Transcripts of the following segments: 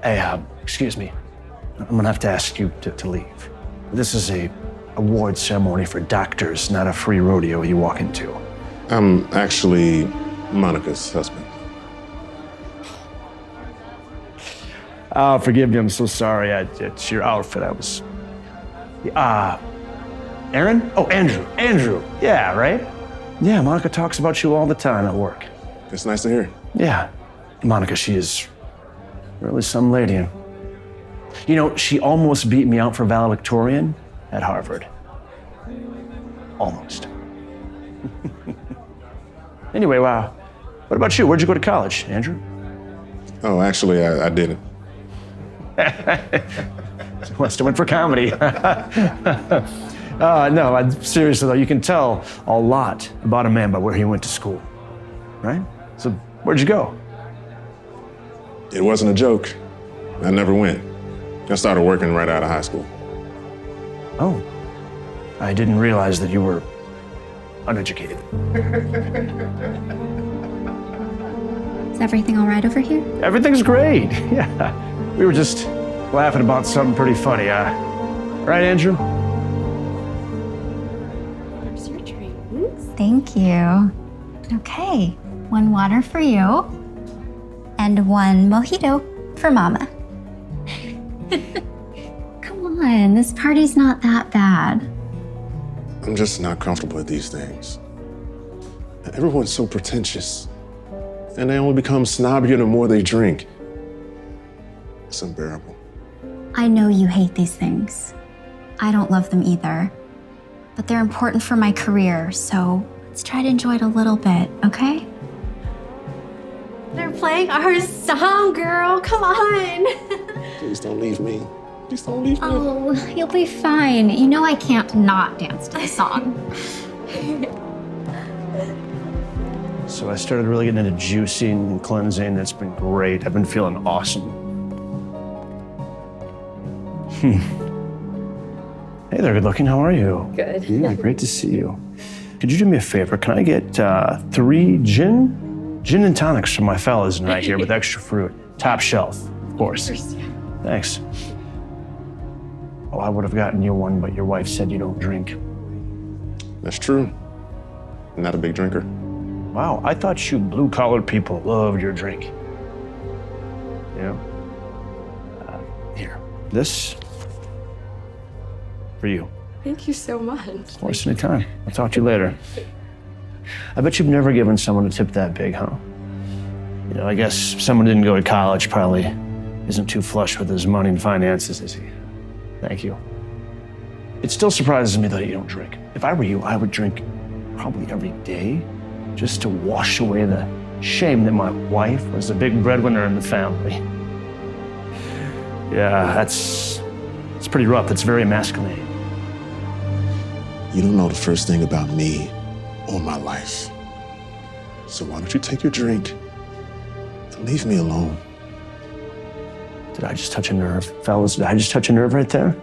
Hey, excuse me. I'm gonna have to ask you to leave. This is a award ceremony for doctors, not a free rodeo you walk into. I'm actually Monica's husband. Oh, forgive me, I'm so sorry. It's your outfit. Aaron? Oh, Andrew. Andrew. Yeah, right? Yeah, Monica talks about you all the time at work. It's nice to hear. Yeah. Monica, she is really some lady. You know, she almost beat me out for valedictorian at Harvard. Almost. Anyway, wow. What about you? Where'd you go to college, Andrew? Oh, actually, I didn't. Must have went for comedy. No, seriously though, you can tell a lot about a man by where he went to school, right? So where'd you go? It wasn't a joke. I never went. I started working right out of high school. Oh, I didn't realize that you were uneducated. Is everything all right over here? Everything's great, yeah. We were just laughing about something pretty funny, right, Andrew? There's your drinks. Thank you. Okay, 1 water for you, and 1 mojito for Mama. Come on, this party's not that bad. I'm just not comfortable with these things. Everyone's so pretentious, and they only become snobbier the more they drink. It's unbearable. I know you hate these things. I don't love them either. But they're important for my career, so let's try to enjoy it a little bit, okay? They're playing our song, girl. Come on. Please don't leave me. Please don't leave me. Oh, you'll be fine. You know I can't not dance to the song. So I started really getting into juicing and cleansing. It's been great. I've been feeling awesome. Hey there, good looking. How are you? Good. Yeah, great to see you. Could you do me a favor? Can I get 3 gin and tonics for my fellas right here with extra fruit? Top shelf, of course. Thanks. Oh, I would have gotten you one, but your wife said you don't drink. That's true. I'm not a big drinker. Wow, I thought you blue-collar people loved your drink. Yeah. Here, this for you. Thank you so much. Of course, anytime. I'll talk to you later. I bet you've never given someone a tip that big, huh? You know, I guess someone didn't go to college, probably isn't too flush with his money and finances, is he? Thank you. It still surprises me that you don't drink. If I were you, I would drink probably every day just to wash away the shame that my wife was the big breadwinner in the family. Yeah, it's pretty rough. It's very emasculating. You don't know the first thing about me or my life. So why don't you take your drink and leave me alone? Did I just touch a nerve? Fellas, did I just touch a nerve right there?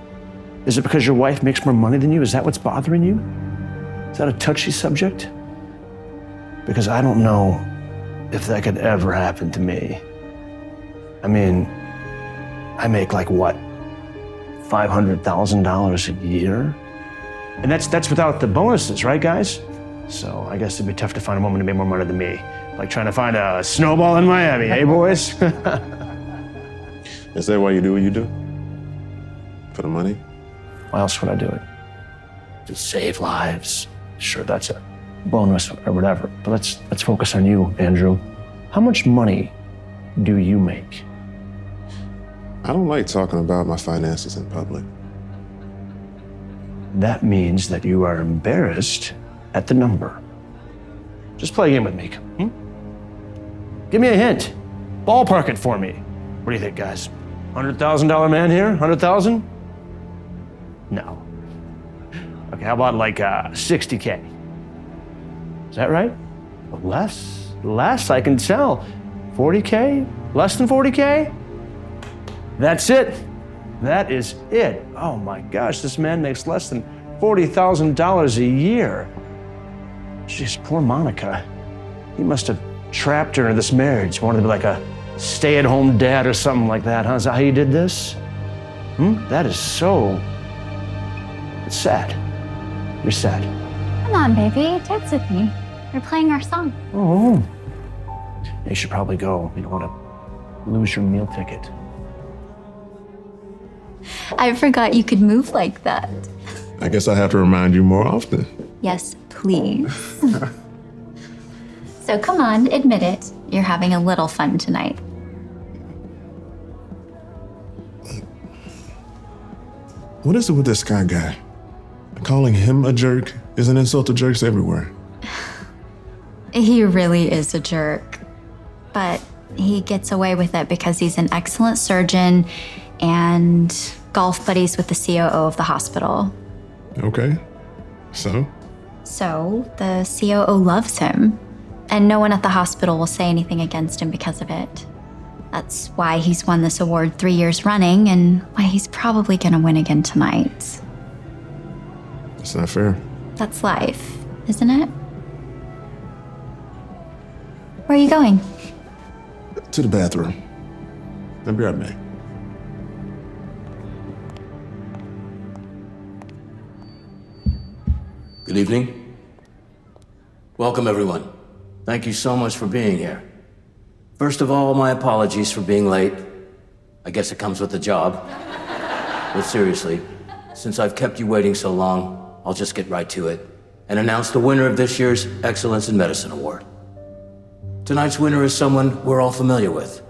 Is it because your wife makes more money than you? Is that what's bothering you? Is that a touchy subject? Because I don't know if that could ever happen to me. I mean, I make like what, $500,000 a year? And that's without the bonuses, right, guys? So I guess it'd be tough to find a woman to make more money than me. Like trying to find a snowball in Miami, hey boys? Is that why you do what you do? For the money? Why else would I do it? To save lives. Sure, that's a bonus or whatever. But let's focus on you, Andrew. How much money do you make? I don't like talking about my finances in public. That means that you are embarrassed at the number. Just play a game with me. Give me a hint. Ballpark it for me. What do you think, guys? $100,000 man here? 100,000? No. Okay, how about like 60K? Is that right? Less, I can tell. 40K? Less than 40K? That's it. That is it. Oh my gosh, this man makes less than $40,000 a year. Jeez, poor Monica. He must have trapped her into this marriage. Wanted to be like a stay-at-home dad or something like that, huh? Is that how you did this? That is so... It's sad. You're sad. Come on, baby, dance with me. We're playing our song. Oh. You should probably go. You don't want to lose your meal ticket. I forgot you could move like that. I guess I have to remind you more often. Yes, please. So come on, admit it. You're having a little fun tonight. What is it with this Sky guy? Calling him a jerk is an insult to jerks everywhere. He really is a jerk. But he gets away with it because he's an excellent surgeon and golf buddies with the COO of the hospital. Okay. So? So the COO loves him, and no one at the hospital will say anything against him because of it. That's why he's won this award 3 years running, and why he's probably gonna win again tonight. It's not fair. That's life, isn't it? Where are you going? To the bathroom. I'll be right back. Good evening. Welcome, everyone. Thank you so much for being here. First of all, my apologies for being late. I guess it comes with the job. But seriously, since I've kept you waiting so long, I'll just get right to it and announce the winner of this year's Excellence in Medicine Award. Tonight's winner is someone we're all familiar with.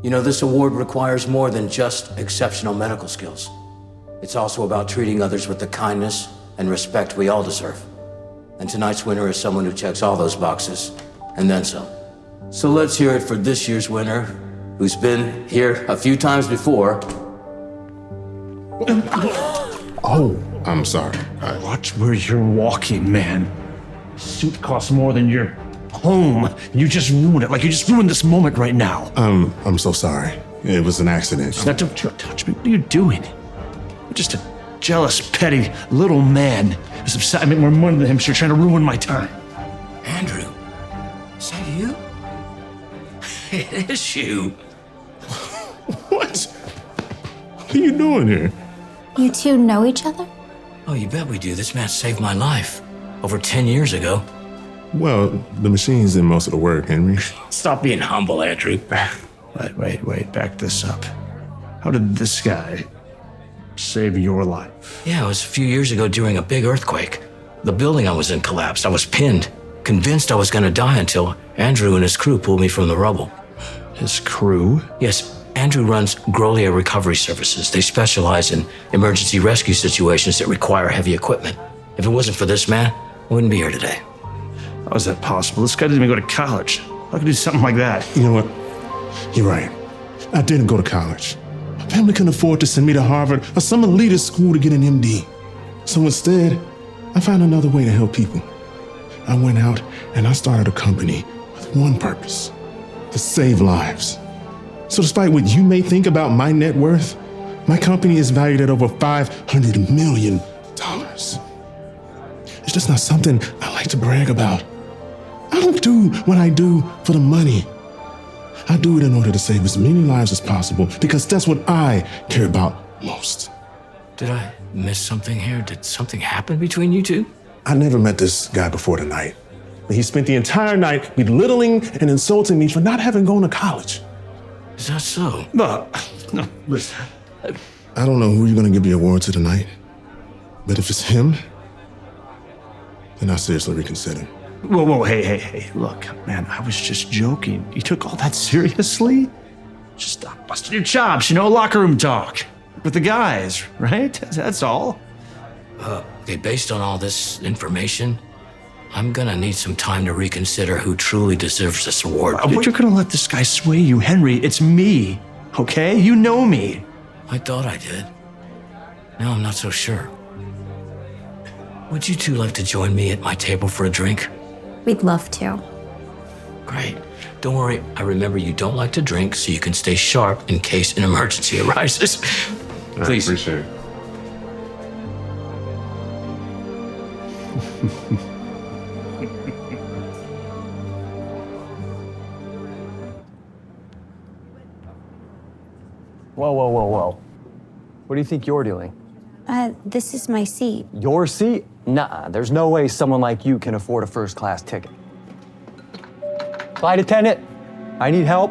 You know, this award requires more than just exceptional medical skills. It's also about treating others with the kindness and respect we all deserve. And tonight's winner is someone who checks all those boxes, and then some. So let's hear it for this year's winner, who's been here a few times before. Oh, I'm sorry. Watch where you're walking, man. Suit costs more than your home. You just ruined it. Like you just ruined this moment right now. I'm so sorry. It was an accident. Now, don't touch me. What are you doing? You're just a jealous, petty little man who's upset I make more money than him, so you're trying to ruin my time. Andrew, is that you? It is you. What? What are you doing here? You two know each other? Oh, you bet we do. This man saved my life over 10 years ago. Well, the machines did most of the work, Henry. Stop being humble, Andrew. Wait. Back this up. How did this guy save your life? Yeah, it was a few years ago during a big earthquake. The building I was in collapsed. I was pinned, convinced I was going to die until Andrew and his crew pulled me from the rubble. His crew? Yes, Andrew runs Grolier Recovery Services. They specialize in emergency rescue situations that require heavy equipment. If it wasn't for this man, I wouldn't be here today. How is that possible? This guy didn't even go to college. How could he do something like that? You know what? You're right. I didn't go to college. My family couldn't afford to send me to Harvard or some elitist school to get an MD. So instead, I found another way to help people. I went out and I started a company with one purpose: to save lives. So despite what you may think about my net worth, my company is valued at over $500 million. It's just not something I like to brag about. I don't do what I do for the money. I do it in order to save as many lives as possible because that's what I care about most. Did I miss something here? Did something happen between you two? I never met this guy before tonight, but he spent the entire night belittling and insulting me for not having gone to college. Is that so? No, listen. I don't know who you're going to give the award to tonight, but if it's him, then I seriously reconsider. Whoa, hey. Look, man, I was just joking. You took all that seriously? Just stop busting your chops, locker room talk. With the guys, right? That's all. Okay, based on all this information, I'm gonna need some time to reconsider who truly deserves this award. You're gonna let this guy sway you, Henry. It's me, okay? You know me. I thought I did. Now I'm not so sure. Would you two like to join me at my table for a drink? We'd love to. Great. Don't worry, I remember you don't like to drink, so you can stay sharp in case an emergency arises. Please. I appreciate it. Whoa, whoa, whoa, whoa. What do you think you're doing? This is my seat. Your seat? Nuh-uh. There's no way someone like you can afford a first-class ticket. Flight attendant, I need help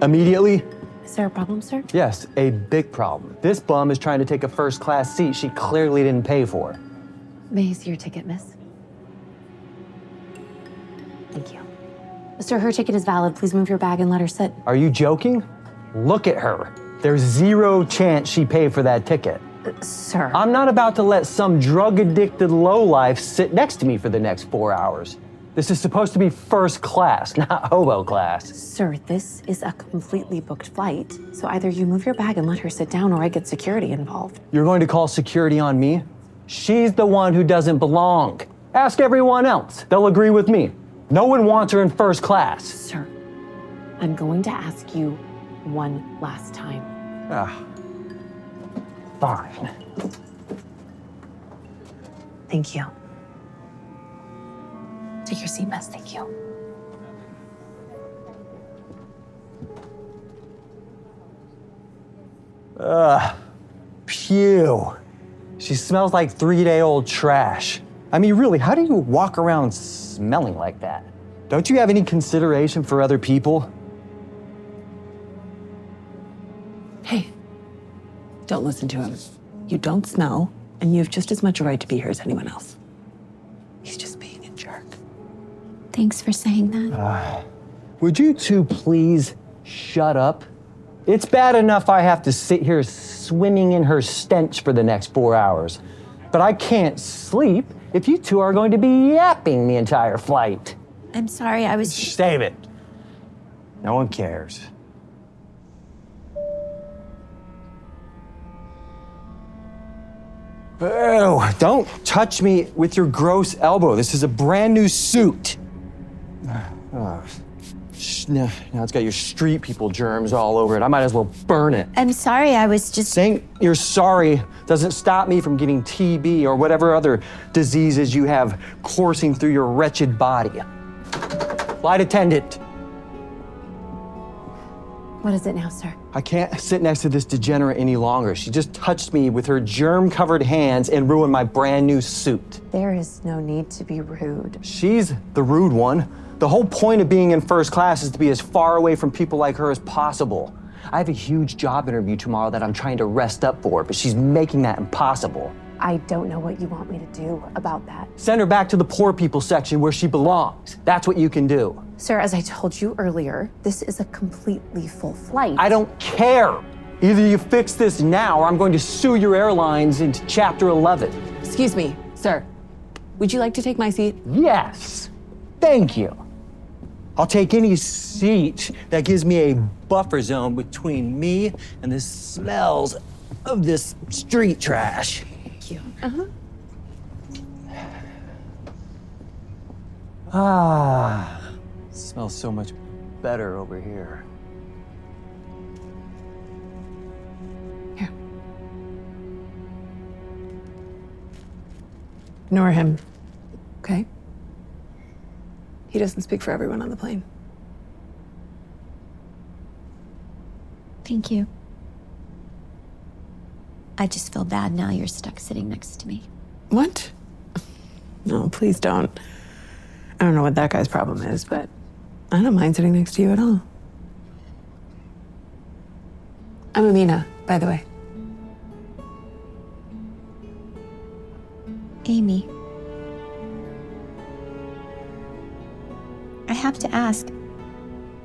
immediately. Is there a problem, sir? Yes, a big problem. This bum is trying to take a first-class seat she clearly didn't pay for. May I see your ticket, miss? Thank you. Sir, her ticket is valid. Please move your bag and let her sit. Are you joking? Look at her. There's zero chance she paid for that ticket. Sir. I'm not about to let some drug-addicted lowlife sit next to me for the next 4 hours. This is supposed to be first class, not hobo class. Sir, this is a completely booked flight. So either you move your bag and let her sit down or I get security involved. You're going to call security on me? She's the one who doesn't belong. Ask everyone else. They'll agree with me. No one wants her in first class. Sir, I'm going to ask you one last time. Fine. Thank you. Take your seat, miss. Thank you. Phew. She smells like 3-day-old trash. I mean, really, how do you walk around smelling like that? Don't you have any consideration for other people? Hey, don't listen to him. You don't smell, and you have just as much a right to be here as anyone else. He's just being a jerk. Thanks for saying that. Would you two please shut up? It's bad enough I have to sit here swimming in her stench for the next 4 hours. But I can't sleep if you two are going to be yapping the entire flight. I'm sorry, I was... Save it. No one cares. Ew, don't touch me with your gross elbow. This is a brand new suit. Now it's got your street people germs all over it. I might as well burn it. I'm sorry, I was just... Saying you're sorry doesn't stop me from getting TB or whatever other diseases you have coursing through your wretched body. Flight attendant. What is it now, sir? I can't sit next to this degenerate any longer. She just touched me with her germ-covered hands and ruined my brand new suit. There is no need to be rude. She's the rude one. The whole point of being in first class is to be as far away from people like her as possible. I have a huge job interview tomorrow that I'm trying to rest up for, but she's making that impossible. I don't know what you want me to do about that. Send her back to the poor people section where she belongs. That's what you can do. Sir, as I told you earlier, this is a completely full flight. I don't care. Either you fix this now or I'm going to sue your airlines into Chapter 11. Excuse me, sir. Would you like to take my seat? Yes. Thank you. I'll take any seat that gives me a buffer zone between me and the smells of this street trash. Thank you. Smells so much better over here. Here. Ignore him, okay? He doesn't speak for everyone on the plane. Thank you. I just feel bad now you're stuck sitting next to me. What? No, please don't. I don't know what that guy's problem is, but I don't mind sitting next to you at all. I'm Amina, by the way. Amy. I have to ask,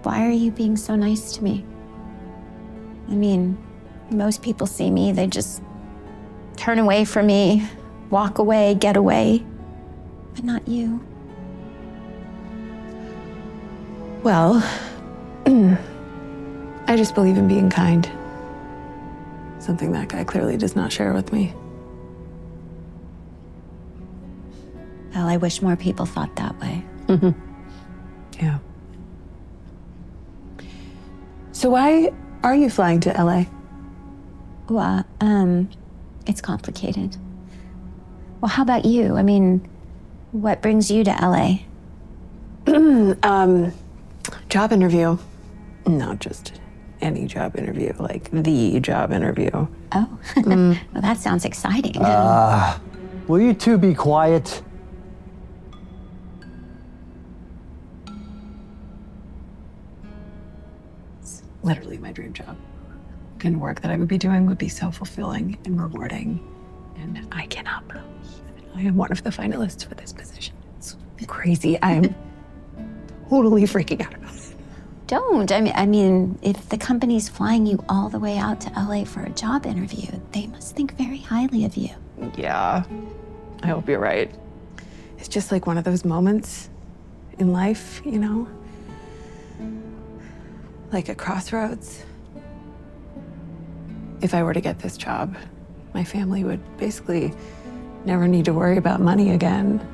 why are you being so nice to me? I mean, most people see me, they just turn away from me, walk away, get away, but not you. Well, I just believe in being kind. Something that guy clearly does not share with me. Well, I wish more people thought that way. Yeah. So why are you flying to LA? Well, it's complicated. Well, how about you? I mean, what brings you to LA? Job interview. No, just any job interview, like the job interview. Oh, well, that sounds exciting. Will you two be quiet? It's literally my dream job. The kind of work that I would be doing would be so fulfilling and rewarding. And I cannot believe that I am one of the finalists for this position. It's crazy. I'm totally freaking out about it. Don't. I mean, if the company's flying you all the way out to LA for a job interview, they must think very highly of you. Yeah, I hope you're right. It's just like one of those moments in life, you know? Like a crossroads. If I were to get this job, my family would basically never need to worry about money again.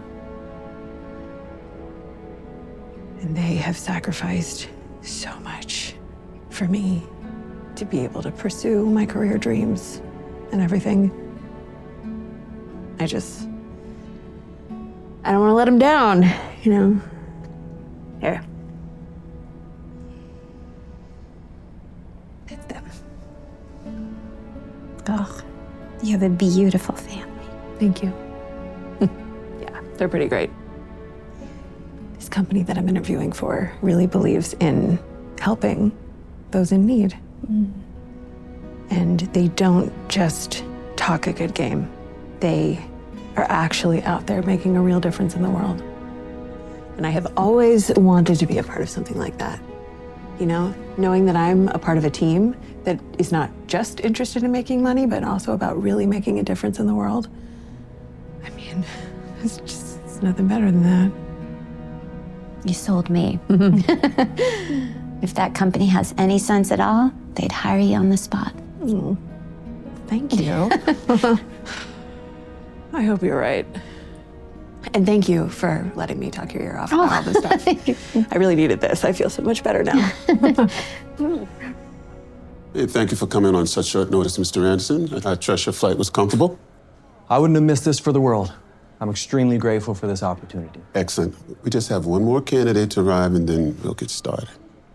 And they have sacrificed so much for me to be able to pursue my career dreams and everything. I don't want to let them down, you know? Here. It's them. Oh, you have a beautiful family. Thank you. Yeah, they're pretty great. This company that I'm interviewing for really believes in helping those in need. And they don't just talk a good game. They are actually out there making a real difference in the world. And I have always wanted to be a part of something like that. You know, knowing that I'm a part of a team that is not just interested in making money, but also about really making a difference in the world. I mean, it's nothing better than that. You sold me. If that company has any sense at all, they'd hire you on the spot. Thank you. I hope you're right. And thank you for letting me talk your ear off about all this stuff. I really needed this. I feel so much better now. Hey, thank you for coming on such short notice, Mr. Anderson. I trust your flight was comfortable. I wouldn't have missed this for the world. I'm extremely grateful for this opportunity. Excellent. We just have one more candidate to arrive and then we'll get started.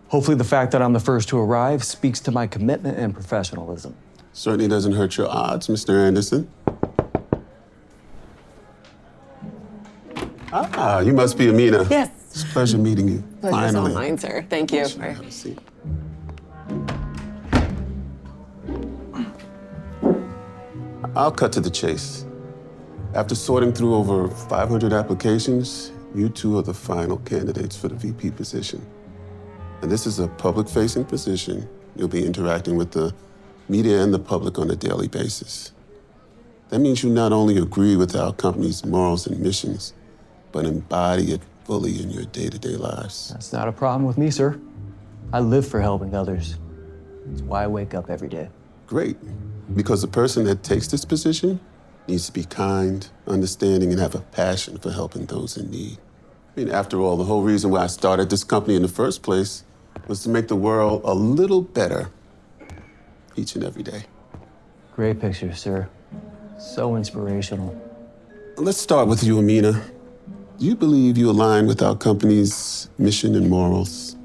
Hopefully the fact that I'm the first to arrive speaks to my commitment and professionalism. Certainly doesn't hurt your odds, Mr. Anderson. Ah, you must be Amina. Yes. It's a pleasure meeting you. Pleasure's all Finally. mine, sir. Thank you. Have a seat. I'll cut to the chase. After sorting through over 500 applications, you two are the final candidates for the VP position. And this is a public-facing position. You'll be interacting with the media and the public on a daily basis. That means you not only agree with our company's morals and missions, but embody it fully in your day-to-day lives. That's not a problem with me, sir. I live for helping others. It's why I wake up every day. Great, because the person that takes this position needs to be kind, understanding, and have a passion for helping those in need. I mean, after all, the whole reason why I started this company in the first place was to make the world a little better each and every day. Great picture, sir. So inspirational. Let's start with you, Amina. Do you believe you align with our company's mission and morals?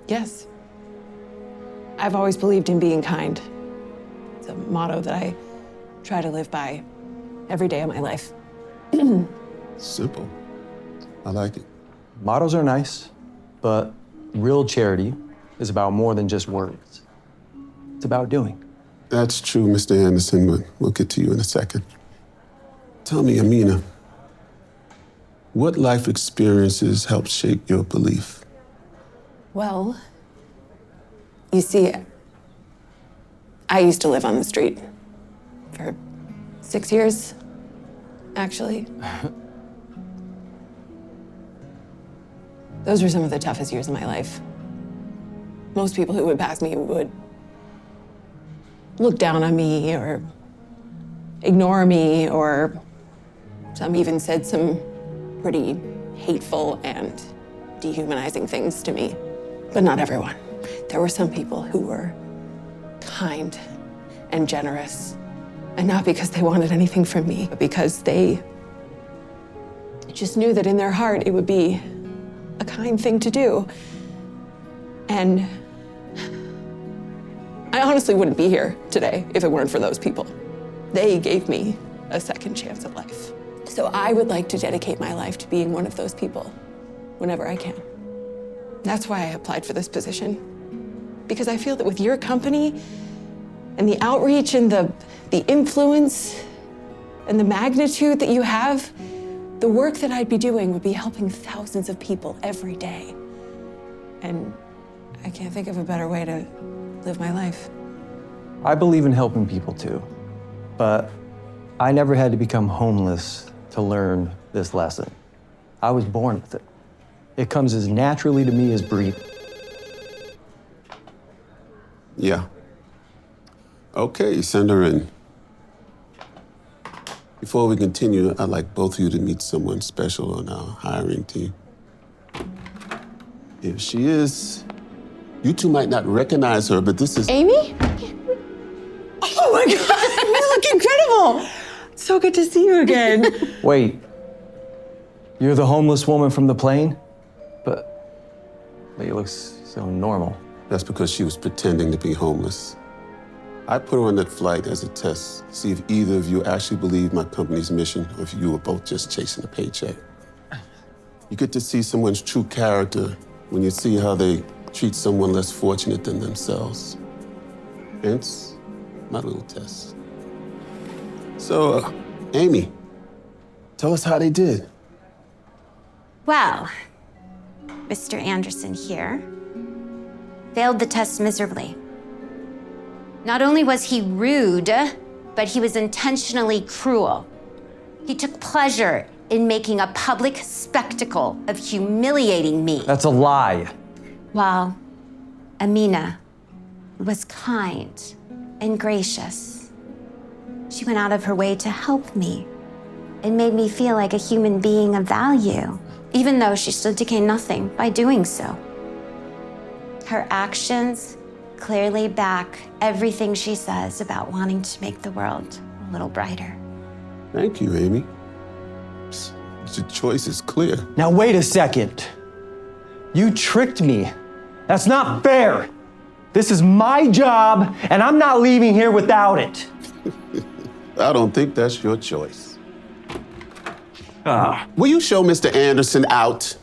Yes. I've always believed in being kind. It's a motto that I try to live by every day of my life. Simple. I like it. Mottos are nice, but real charity is about more than just words. It's about doing. That's true, Mr. Anderson, but we'll get to you in a second. Tell me, Amina, what life experiences helped shape your belief? Well, you see, I used to live on the street for 6 years, actually. Those were some of the toughest years of my life. Most people who would pass me would look down on me or ignore me, or some even said some pretty hateful and dehumanizing things to me. But not everyone. There were some people who were kind and generous, and not because they wanted anything from me, but because they just knew that in their heart it would be a kind thing to do. And I honestly wouldn't be here today if it weren't for those people. They gave me a second chance at life. So I would like to dedicate my life to being one of those people whenever I can. That's why I applied for this position. Because I feel that with your company and the outreach and the influence and the magnitude that you have, the work that I'd be doing would be helping thousands of people every day. And I can't think of a better way to live my life. I believe in helping people too, but I never had to become homeless to learn this lesson. I was born with it. It comes as naturally to me as breathing. Yeah. Okay, send her in. Before we continue, I'd like both of you to meet someone special on our hiring team. Here she is. You two might not recognize her, but this is... Amy? Oh my God, you look incredible. So good to see you again. Wait, you're the homeless woman from the plane? But you look so normal. That's because she was pretending to be homeless. I put her on that flight as a test, see if either of you actually believe my company's mission or if you were both just chasing a paycheck. You get to see someone's true character when you see how they treat someone less fortunate than themselves. Hence, my little test. So, Amy, tell us how they did. Well, Mr. Anderson here failed the test miserably. Not only was he rude, but he was intentionally cruel. He took pleasure in making a public spectacle of humiliating me. That's a lie. While Amina was kind and gracious. She went out of her way to help me and made me feel like a human being of value, even though she stood to gain nothing by doing so. Her actions clearly back everything she says about wanting to make the world a little brighter. Thank you, Amy. Your choice is clear. Now wait a second. You tricked me. That's not fair. This is my job, and I'm not leaving here without it. I don't think that's your choice. Will you show Mr. Anderson out?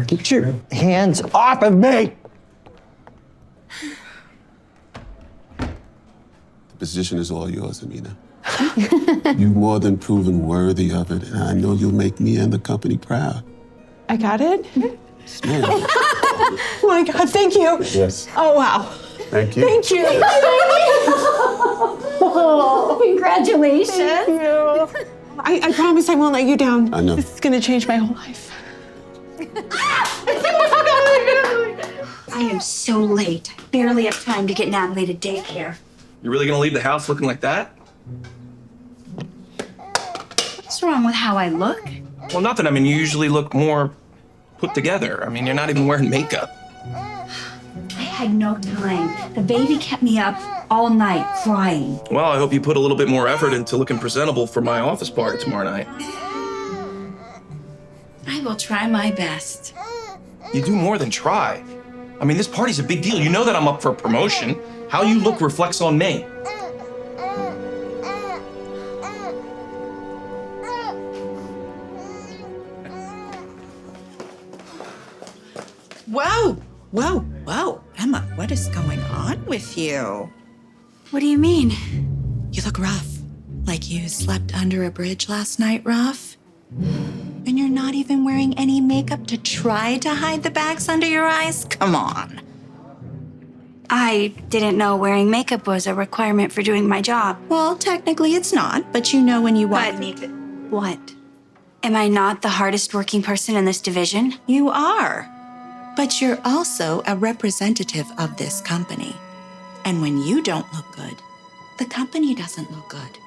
Get your hands off of me! The position is all yours, Amina. You've more than proven worthy of it, and I know you'll make me and the company proud. I got it? Smile. Oh my God, thank you. Yes. Oh, wow. Thank you. Thank you. Oh, congratulations. Thank you. I promise I won't let you down. I know. This is gonna change my whole life. I am so late. I barely have time to get Natalie to daycare. You're really gonna leave the house looking like that? What's wrong with how I look? Well, nothing. I mean, you usually look more put together. I mean, you're not even wearing makeup. I had no time. The baby kept me up all night crying. Well, I hope you put a little bit more effort into looking presentable for my office party tomorrow night. I will try my best. You do more than try. I mean, this party's a big deal. You know that I'm up for a promotion. How you look reflects on me. Whoa, whoa, whoa. Emma, what is going on with you? What do you mean? You look rough. Like you slept under a bridge last night, rough. And you're not even wearing any makeup to try to hide the bags under your eyes? Come on. I didn't know wearing makeup was a requirement for doing my job. Well, technically it's not, but you know when you want But- me to. What? Am I not the hardest working person in this division? You are. But you're also a representative of this company. And when you don't look good, the company doesn't look good.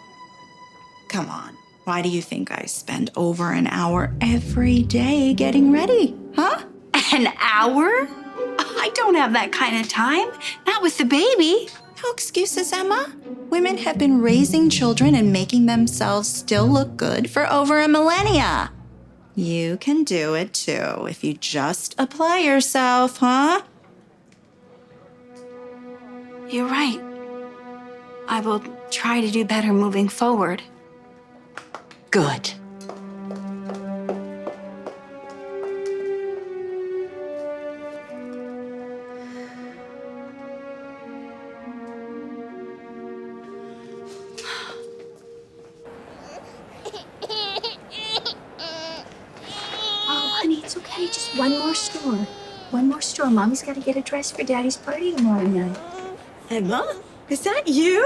Come on. Why do you think I spend over an hour every day getting ready? Huh? An hour? I don't have that kind of time. Not with the baby. No excuses, Emma. Women have been raising children and making themselves still look good for over a millennia. You can do it too if you just apply yourself, huh? You're right. I will try to do better moving forward. Good. Oh, honey, it's okay. Just one more store. One more store. Mommy's got to get a dress for Daddy's party tomorrow night. Emma, is that you?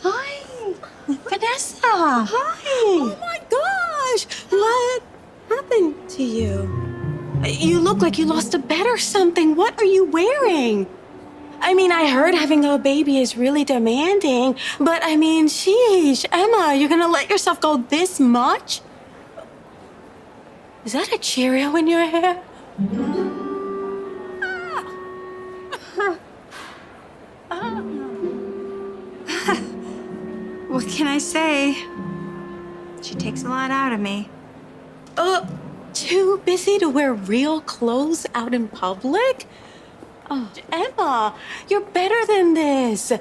Hi. Vanessa. Hi. Oh my gosh. What happened to you? You look like you lost a bet or something. What are you wearing? I mean, I heard having a baby is really demanding, but I mean, sheesh, Emma, you're gonna let yourself go this much? Is that a Cheerio in your hair? What can I say? She takes a lot out of me. Too busy to wear real clothes out in public? Oh, Emma, you're better than this.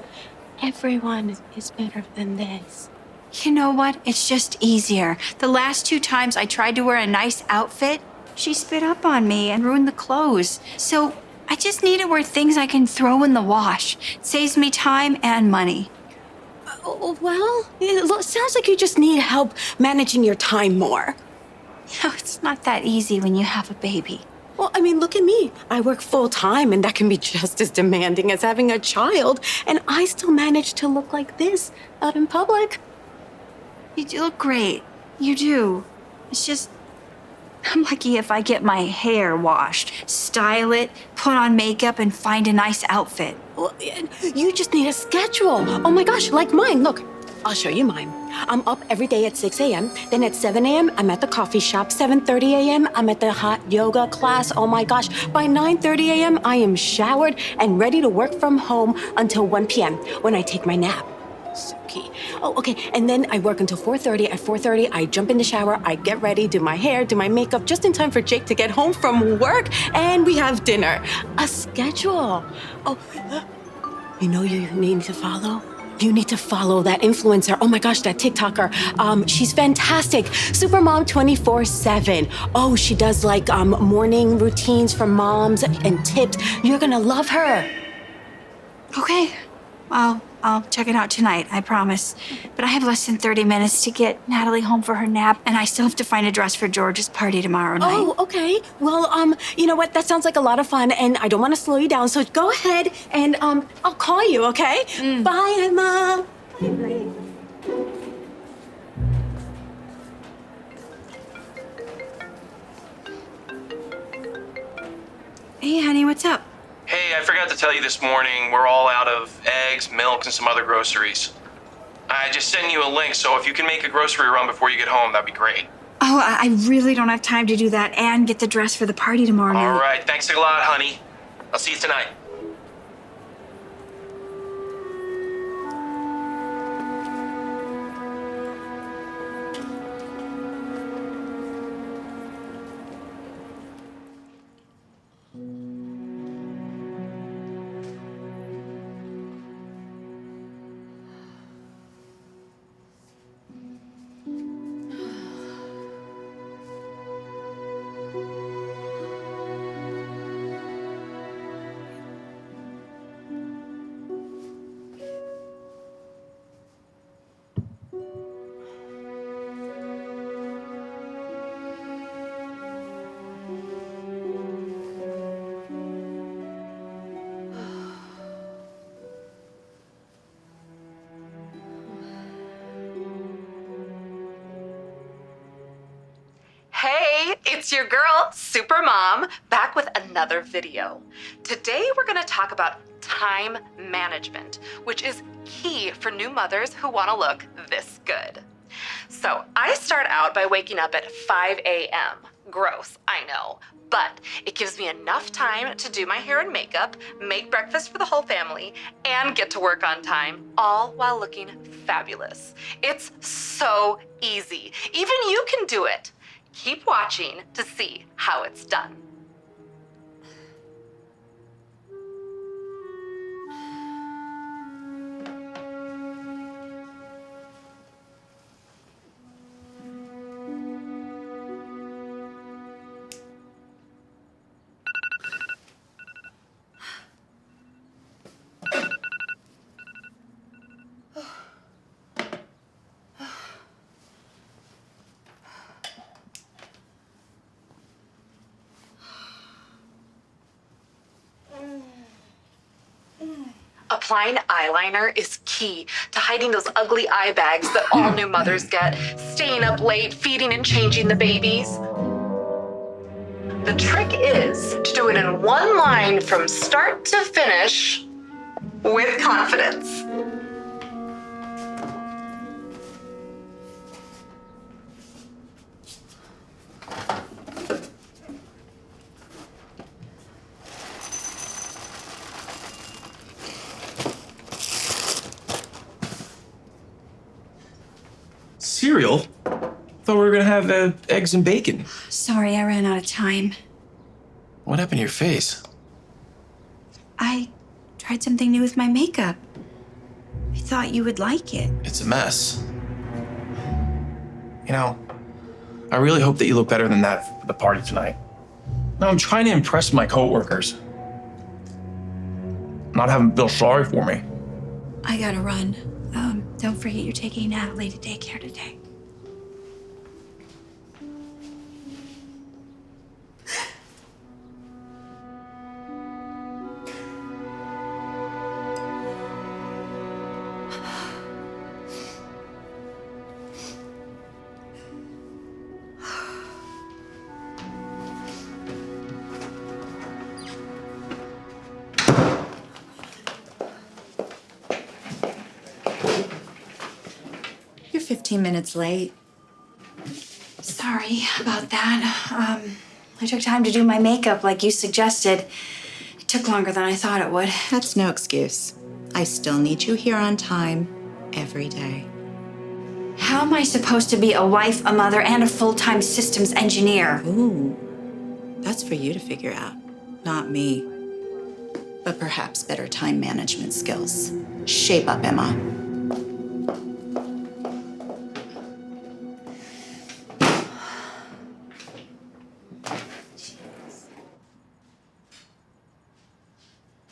Everyone is better than this. You know what? It's just easier. The last 2 times I tried to wear a nice outfit, she spit up on me and ruined the clothes. So I just need to wear things I can throw in the wash. It saves me time and money. Well, it sounds like you just need help managing your time more. You know, it's not that easy when you have a baby. Well, I mean, look at me. I work full time, and that can be just as demanding as having a child. And I still manage to look like this out in public. You do look great. You do. It's just, I'm lucky if I get my hair washed, style it, put on makeup, and find a nice outfit. Well, you just need a schedule. Oh my gosh, like mine. Look, I'll show you mine. I'm up every day at 6 a.m. Then at 7 a.m., I'm at the coffee shop. 7:30 a.m., I'm at the hot yoga class. Oh my gosh. By 9:30 a.m., I am showered and ready to work from home until 1 p.m. when I take my nap. So key. Oh, okay. And then I work until 4:30. At 4:30, I jump in the shower, I get ready, do my hair, do my makeup, just in time for Jake to get home from work, and we have dinner. A schedule. Oh, you know you need to follow? You need to follow that influencer. Oh my gosh, that TikToker. She's fantastic. Supermom 24/7. Oh, she does like morning routines for moms and tips. You're gonna love her. Okay. I'll check it out tonight, I promise. But I have less than 30 minutes to get Natalie home for her nap, and I still have to find a dress for George's party tomorrow night. Oh, okay. Well, you know what? That sounds like a lot of fun, and I don't want to slow you down. So go ahead, and I'll call you, okay? Bye, Emma. Bye. Hey, honey, what's up? Hey, I forgot to tell you this morning, we're all out of eggs, milk, and some other groceries. I just sent you a link, so if you can make a grocery run before you get home, that'd be great. Oh, I really don't have time to do that and get the dress for the party tomorrow night. All right, thanks a lot, honey. I'll see you tonight. Hey, it's your girl, Supermom, back with another video. Today we're gonna talk about time management, which is key for new mothers who wanna look this good. So I start out by waking up at 5 a.m. Gross, I know, but it gives me enough time to do my hair and makeup, make breakfast for the whole family, and get to work on time, all while looking fabulous. It's so easy. Even you can do it. Keep watching to see how it's done. Applying eyeliner is key to hiding those ugly eye bags that all new mothers get, staying up late, feeding and changing the babies. The trick is to do it in one line from start to finish with confidence. Cereal? Thought we were gonna have eggs and bacon. Sorry, I ran out of time. What happened to your face? I tried something new with my makeup. I thought you would like it. It's a mess. You know, I really hope that you look better than that for the party tonight. No, I'm trying to impress my coworkers. Not have them feel sorry for me. I gotta run. Don't forget you're taking Natalie to daycare today. You're 15 minutes late. Sorry about that. I took time to do my makeup like you suggested. It took longer than I thought it would. That's no excuse. I still need you here on time every day. How am I supposed to be a wife, a mother, and a full-time systems engineer? Ooh, that's for you to figure out, not me. But perhaps better time management skills. Shape up, Emma.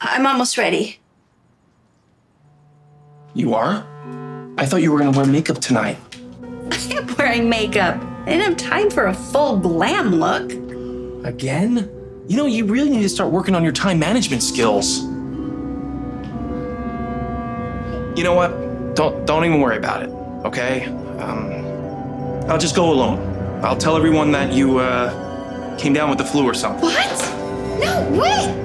I'm almost ready. You are? I thought you were gonna wear makeup tonight. I am wearing makeup. I didn't have time for a full glam look. Again? You know, you really need to start working on your time management skills. You know what? Don't even worry about it, okay? I'll just go alone. I'll tell everyone that you came down with the flu or something. What? No, wait!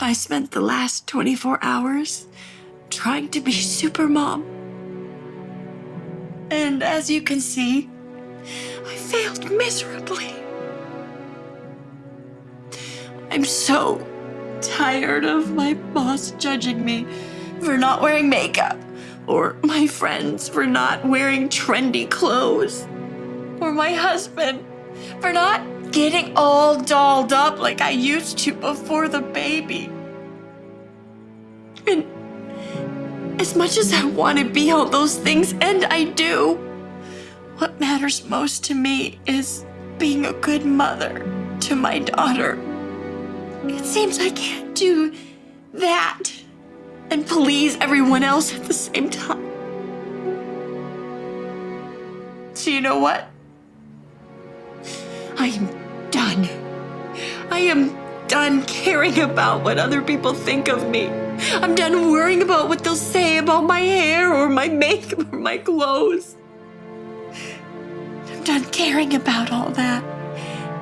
I spent the last 24 hours trying to be super mom. And as you can see, I failed miserably. I'm so tired of my boss judging me for not wearing makeup, or my friends for not wearing trendy clothes, or my husband for not getting all dolled up like I used to before the baby. And as much as I want to be all those things, and I do, what matters most to me is being a good mother to my daughter. It seems I can't do that and please everyone else at the same time. So you know what? I am done. I am done caring about what other people think of me. I'm done worrying about what they'll say about my hair or my makeup or my clothes. I'm done caring about all that.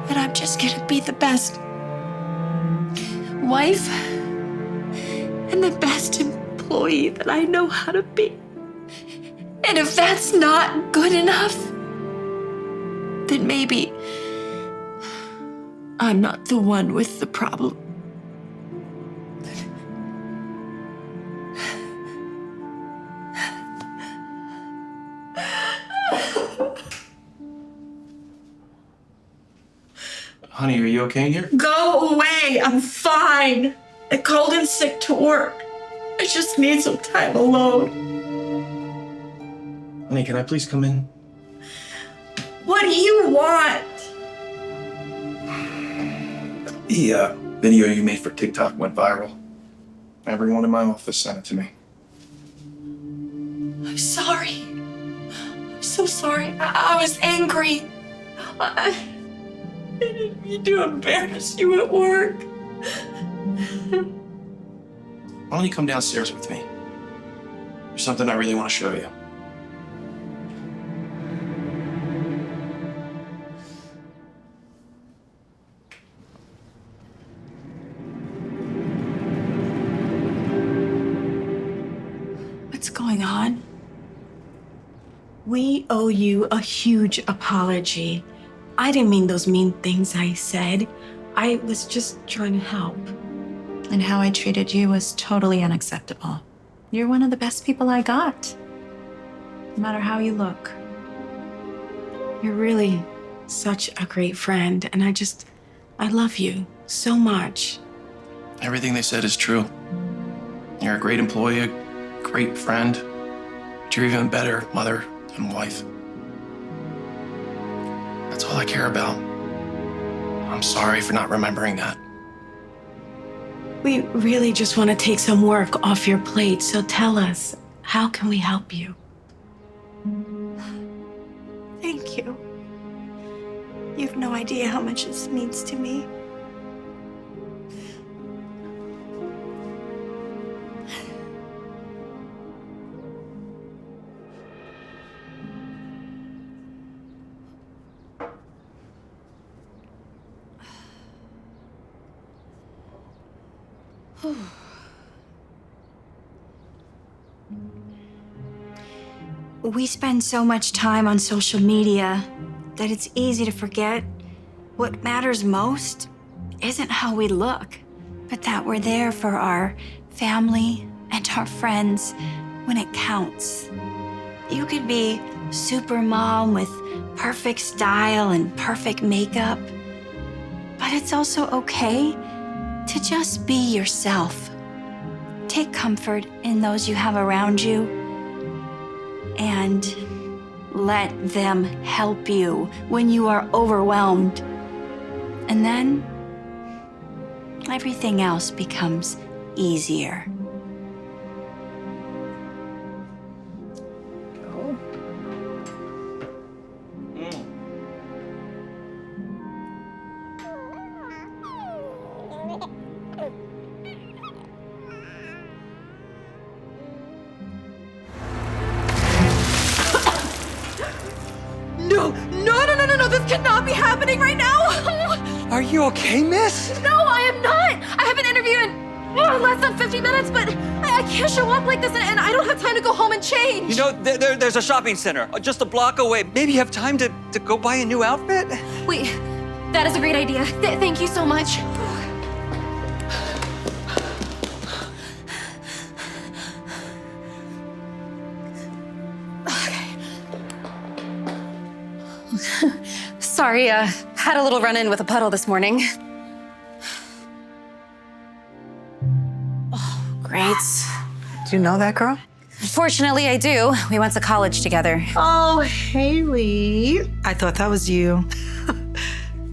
And I'm just gonna be the best wife and the best employee that I know how to be. And if that's not good enough, then maybe I'm not the one with the problem. Honey, are you okay in here? Go away, I'm fine. I called in sick to work. I just need some time alone. Honey, can I please come in? What do you want? The video you made for TikTok went viral. Everyone in my office sent it to me. sorry. I'm so sorry. I was angry. I didn't mean to embarrass you at work. Why don't you come downstairs with me? There's something I really want to show you. What's going on? We owe you a huge apology. I didn't mean those mean things I said. I was just trying to help. And how I treated you was totally unacceptable. You're one of the best people I got. No matter how you look. You're really such a great friend, and I love you so much. Everything they said is true. You're a great employee, a great friend, but you're even better mother and wife. That's all I care about. I'm sorry for not remembering that. We really just want to take some work off your plate, so tell us, how can we help you? Thank you. You have no idea how much this means to me. We spend so much time on social media that it's easy to forget what matters most isn't how we look, but that we're there for our family and our friends when it counts. You could be super mom with perfect style and perfect makeup, but it's also okay to just be yourself. Take comfort in those you have around you and let them help you when you are overwhelmed. And then everything else becomes easier. No, this cannot be happening right now. Are you okay, miss? No, I am not. I have an interview in less than 50 minutes, but I can't show up like this, and I don't have time to go home and change. You know, there's a shopping center just a block away. Maybe you have time to go buy a new outfit? Wait, that is a great idea. Thank you so much. Sorry, had a little run-in with a puddle this morning. Oh, great. Do you know that girl? Fortunately, I do. We went to college together. Oh, Haley. I thought that was you.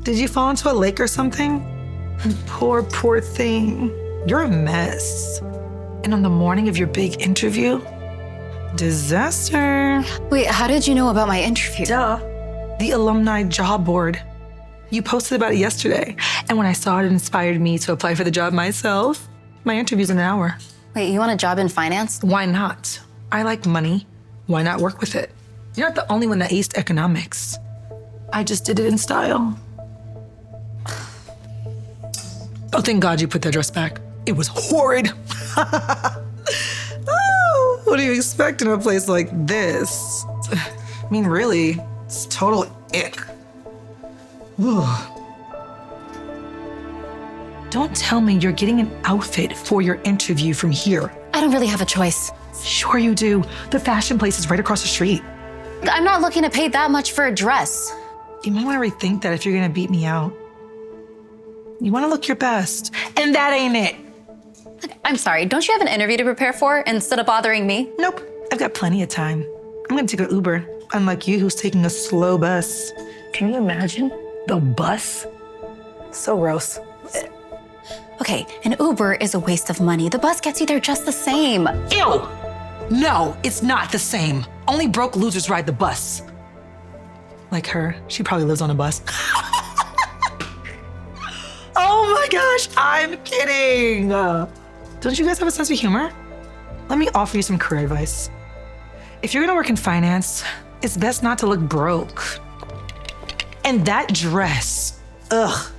Did you fall into a lake or something? Poor thing. You're a mess. And on the morning of your big interview, disaster. Wait, how did you know about my interview? Duh. The alumni job board. You posted about it yesterday. And when I saw it, it inspired me to apply for the job myself. My interview's in an hour. Wait, you want a job in finance? Why not? I like money. Why not work with it? You're not the only one that aced economics. I just did it in style. Oh, thank God you put that dress back. It was horrid. Oh, what do you expect in a place like this? I mean, really, it's total ick. Don't tell me you're getting an outfit for your interview from here. I don't really have a choice. Sure you do. The fashion place is right across the street. I'm not looking to pay that much for a dress. You might want to rethink that if you're gonna beat me out. You want to look your best, and that ain't it. I'm sorry, don't you have an interview to prepare for instead of bothering me? Nope, I've got plenty of time. I'm gonna take an Uber, unlike you who's taking a slow bus. Can you imagine? The bus? So gross. Okay, an Uber is a waste of money. The bus gets you there just the same. Ew! No, it's not the same. Only broke losers ride the bus. Like her, she probably lives on a bus. Oh my gosh, I'm kidding. Don't you guys have a sense of humor? Let me offer you some career advice. If you're gonna work in finance, it's best not to look broke. And that dress, ugh,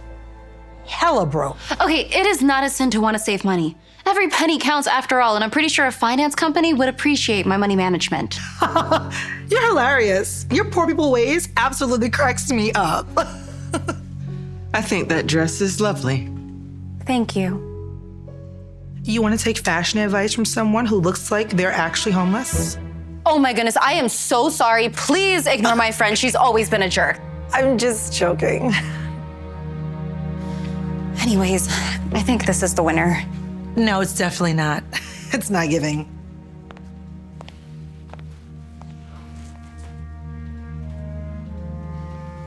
hella broke. Okay, it is not a sin to want to save money. Every penny counts after all, and I'm pretty sure a finance company would appreciate my money management. You're hilarious. Your poor people ways absolutely cracks me up. I think that dress is lovely. Thank you. You want to take fashion advice from someone who looks like they're actually homeless? Oh my goodness, I am so sorry. Please ignore my friend. She's always been a jerk. I'm just joking. Anyways, I think this is the winner. No, it's definitely not. It's not giving.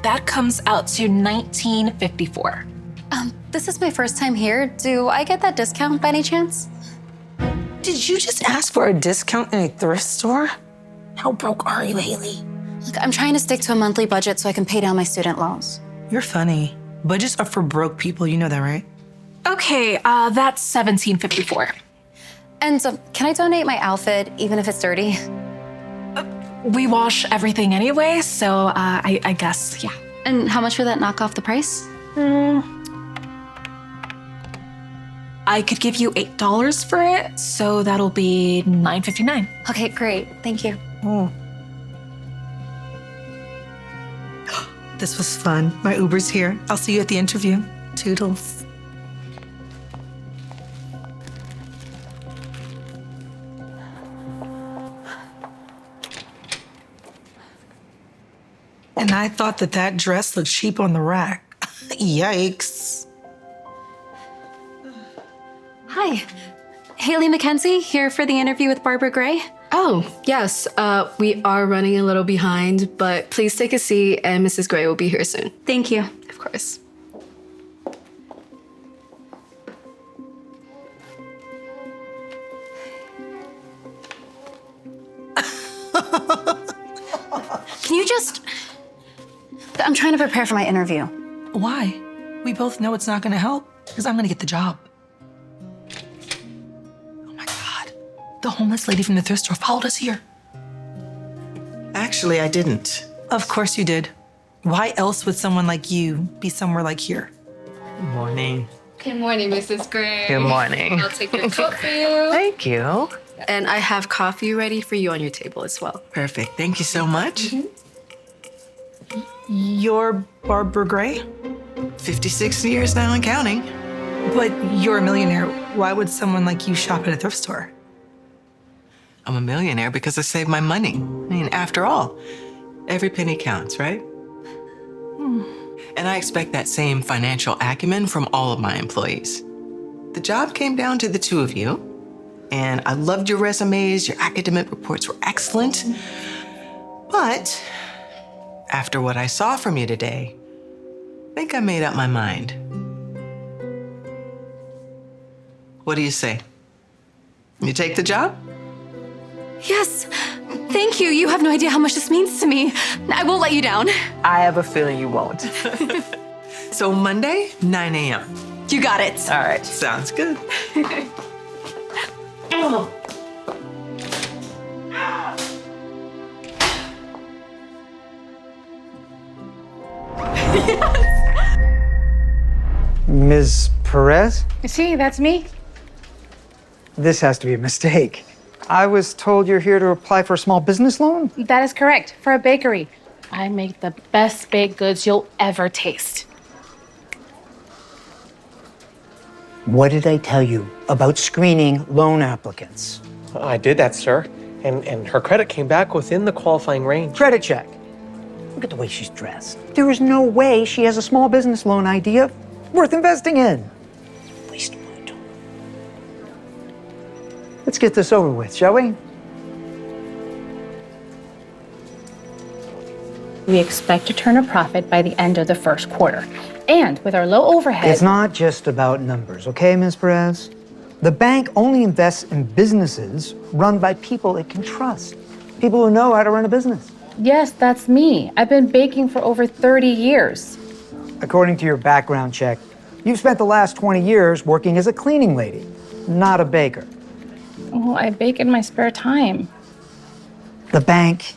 That comes out to $19.54. This is my first time here. Do I get that discount by any chance? Did you just ask for a discount in a thrift store? How broke are you, Haley? Look, I'm trying to stick to a monthly budget so I can pay down my student loans. You're funny. Budgets are for broke people, you know that, right? Okay, that's $17.54. And can I donate my outfit, even if it's dirty? We wash everything anyway, so I guess, yeah. And how much would that knock off the price? I could give you $8 for it, so that'll be $9.59. Okay, great. Thank you. This was fun. My Uber's here. I'll see you at the interview. Toodles. And I thought that dress looked cheap on the rack. Yikes. Hi. Haley Mackenzie, here for the interview with Barbara Gray. Oh, yes. We are running a little behind, but please take a seat and Mrs. Gray will be here soon. Thank you. Of course. Can you just... I'm trying to prepare for my interview. Why? We both know it's not gonna help, because I'm gonna get the job. Oh my God. The homeless lady from the thrift store followed us here. Actually, I didn't. Of course you did. Why else would someone like you be somewhere like here? Good morning. Good morning, Mrs. Gray. Good morning. I'll take your coat for you. Thank you. And I have coffee ready for you on your table as well. Perfect. Thank you so much. You're Barbara Gray? 56 years now and counting. But you're a millionaire. Why would someone like you shop at a thrift store? I'm a millionaire because I save my money. I mean, after all, every penny counts, right? And I expect that same financial acumen from all of my employees. The job came down to the two of you, and I loved your resumes. Your academic reports were excellent. But after what I saw from you today, I think I made up my mind. What do you say? You take the job? Yes. Thank you. You have no idea how much this means to me. I won't let you down. I have a feeling you won't. So Monday, 9 a.m. You got it. All right, sounds good. Ms. Perez? See, that's me. This has to be a mistake. I was told you're here to apply for a small business loan? That is correct, for a bakery. I make the best baked goods you'll ever taste. What did I tell you about screening loan applicants? I did that, sir. And her credit came back within the qualifying range. Credit check. Look at the way she's dressed. There is no way she has a small business loan idea worth investing in. Waste of my time. Let's get this over with, shall we? We expect to turn a profit by the end of the first quarter. And with our low overhead... It's not just about numbers, okay, Ms. Perez? The bank only invests in businesses run by people it can trust, people who know how to run a business. Yes, that's me. I've been baking for over 30 years. According to your background check, you've spent the last 20 years working as a cleaning lady, not a baker. Well, I bake in my spare time. The bank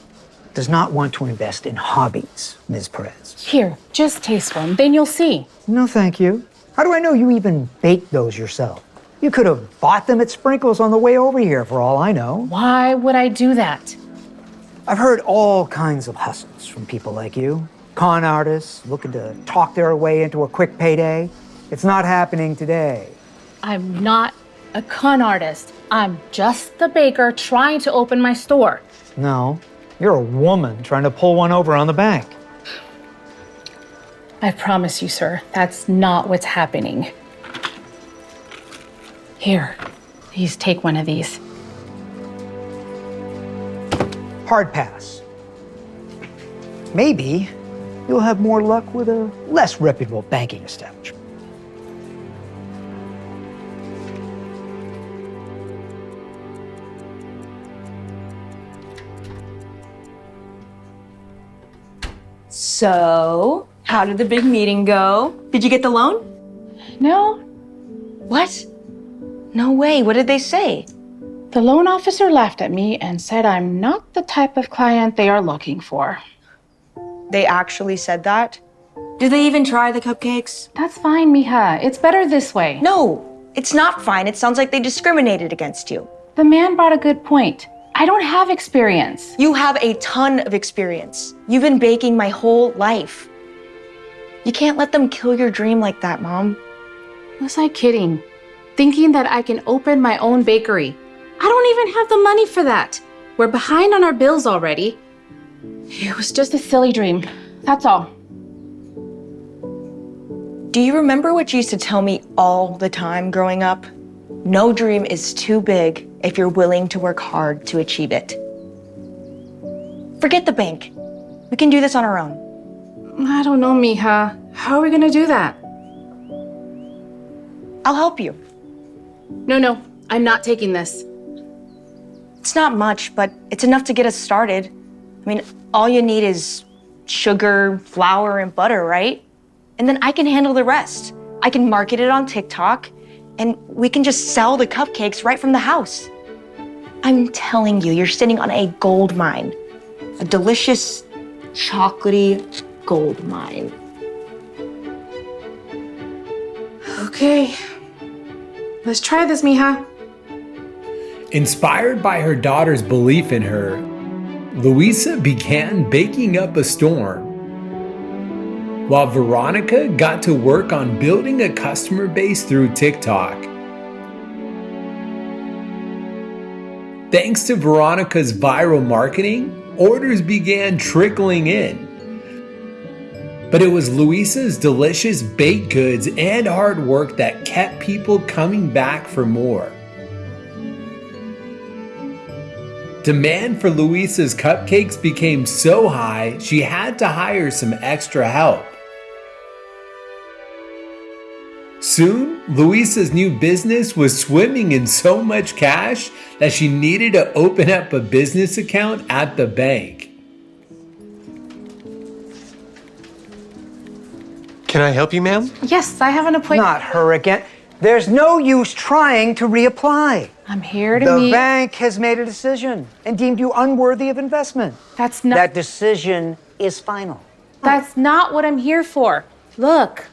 does not want to invest in hobbies, Ms. Perez. Here, just taste one, then you'll see. No, thank you. How do I know you even baked those yourself? You could have bought them at Sprinkles on the way over here, for all I know. Why would I do that? I've heard all kinds of hustles from people like you. Con artists looking to talk their way into a quick payday. It's not happening today. I'm not a con artist. I'm just the baker trying to open my store. No, you're a woman trying to pull one over on the bank. I promise you, sir, that's not what's happening. Here, please take one of these. Hard pass. Maybe you'll have more luck with a less reputable banking establishment. So, how did the big meeting go? Did you get the loan? No. What? No way. What did they say? The loan officer laughed at me and said I'm not the type of client they are looking for. They actually said that? Did they even try the cupcakes? That's fine, mija. It's better this way. No, it's not fine. It sounds like they discriminated against you. The man brought a good point. I don't have experience. You have a ton of experience. You've been baking my whole life. You can't let them kill your dream like that, Mom. Was I kidding? Thinking that I can open my own bakery. I don't even have the money for that. We're behind on our bills already. It was just a silly dream. That's all. Do you remember what you used to tell me all the time growing up? No dream is too big if you're willing to work hard to achieve it. Forget the bank. We can do this on our own. I don't know, mija. How are we gonna do that? I'll help you. No, I'm not taking this. It's not much, but it's enough to get us started. I mean, all you need is sugar, flour, and butter, right? And then I can handle the rest. I can market it on TikTok, and we can just sell the cupcakes right from the house. I'm telling you, you're sitting on a gold mine. A delicious, chocolatey gold mine. Okay. Let's try this, mija. Inspired by her daughter's belief in her, Luisa began baking up a storm, while Veronica got to work on building a customer base through TikTok. Thanks to Veronica's viral marketing, orders began trickling in. But it was Luisa's delicious baked goods and hard work that kept people coming back for more. Demand for Luisa's cupcakes became so high, she had to hire some extra help. Soon, Luisa's new business was swimming in so much cash that she needed to open up a business account at the bank. Can I help you, ma'am? Yes, I have an appointment. Not her again. There's no use trying to reapply. I'm here to The meet... bank has made a decision and deemed you unworthy of investment. That's not... That decision is final. That's not what I'm here for. Look.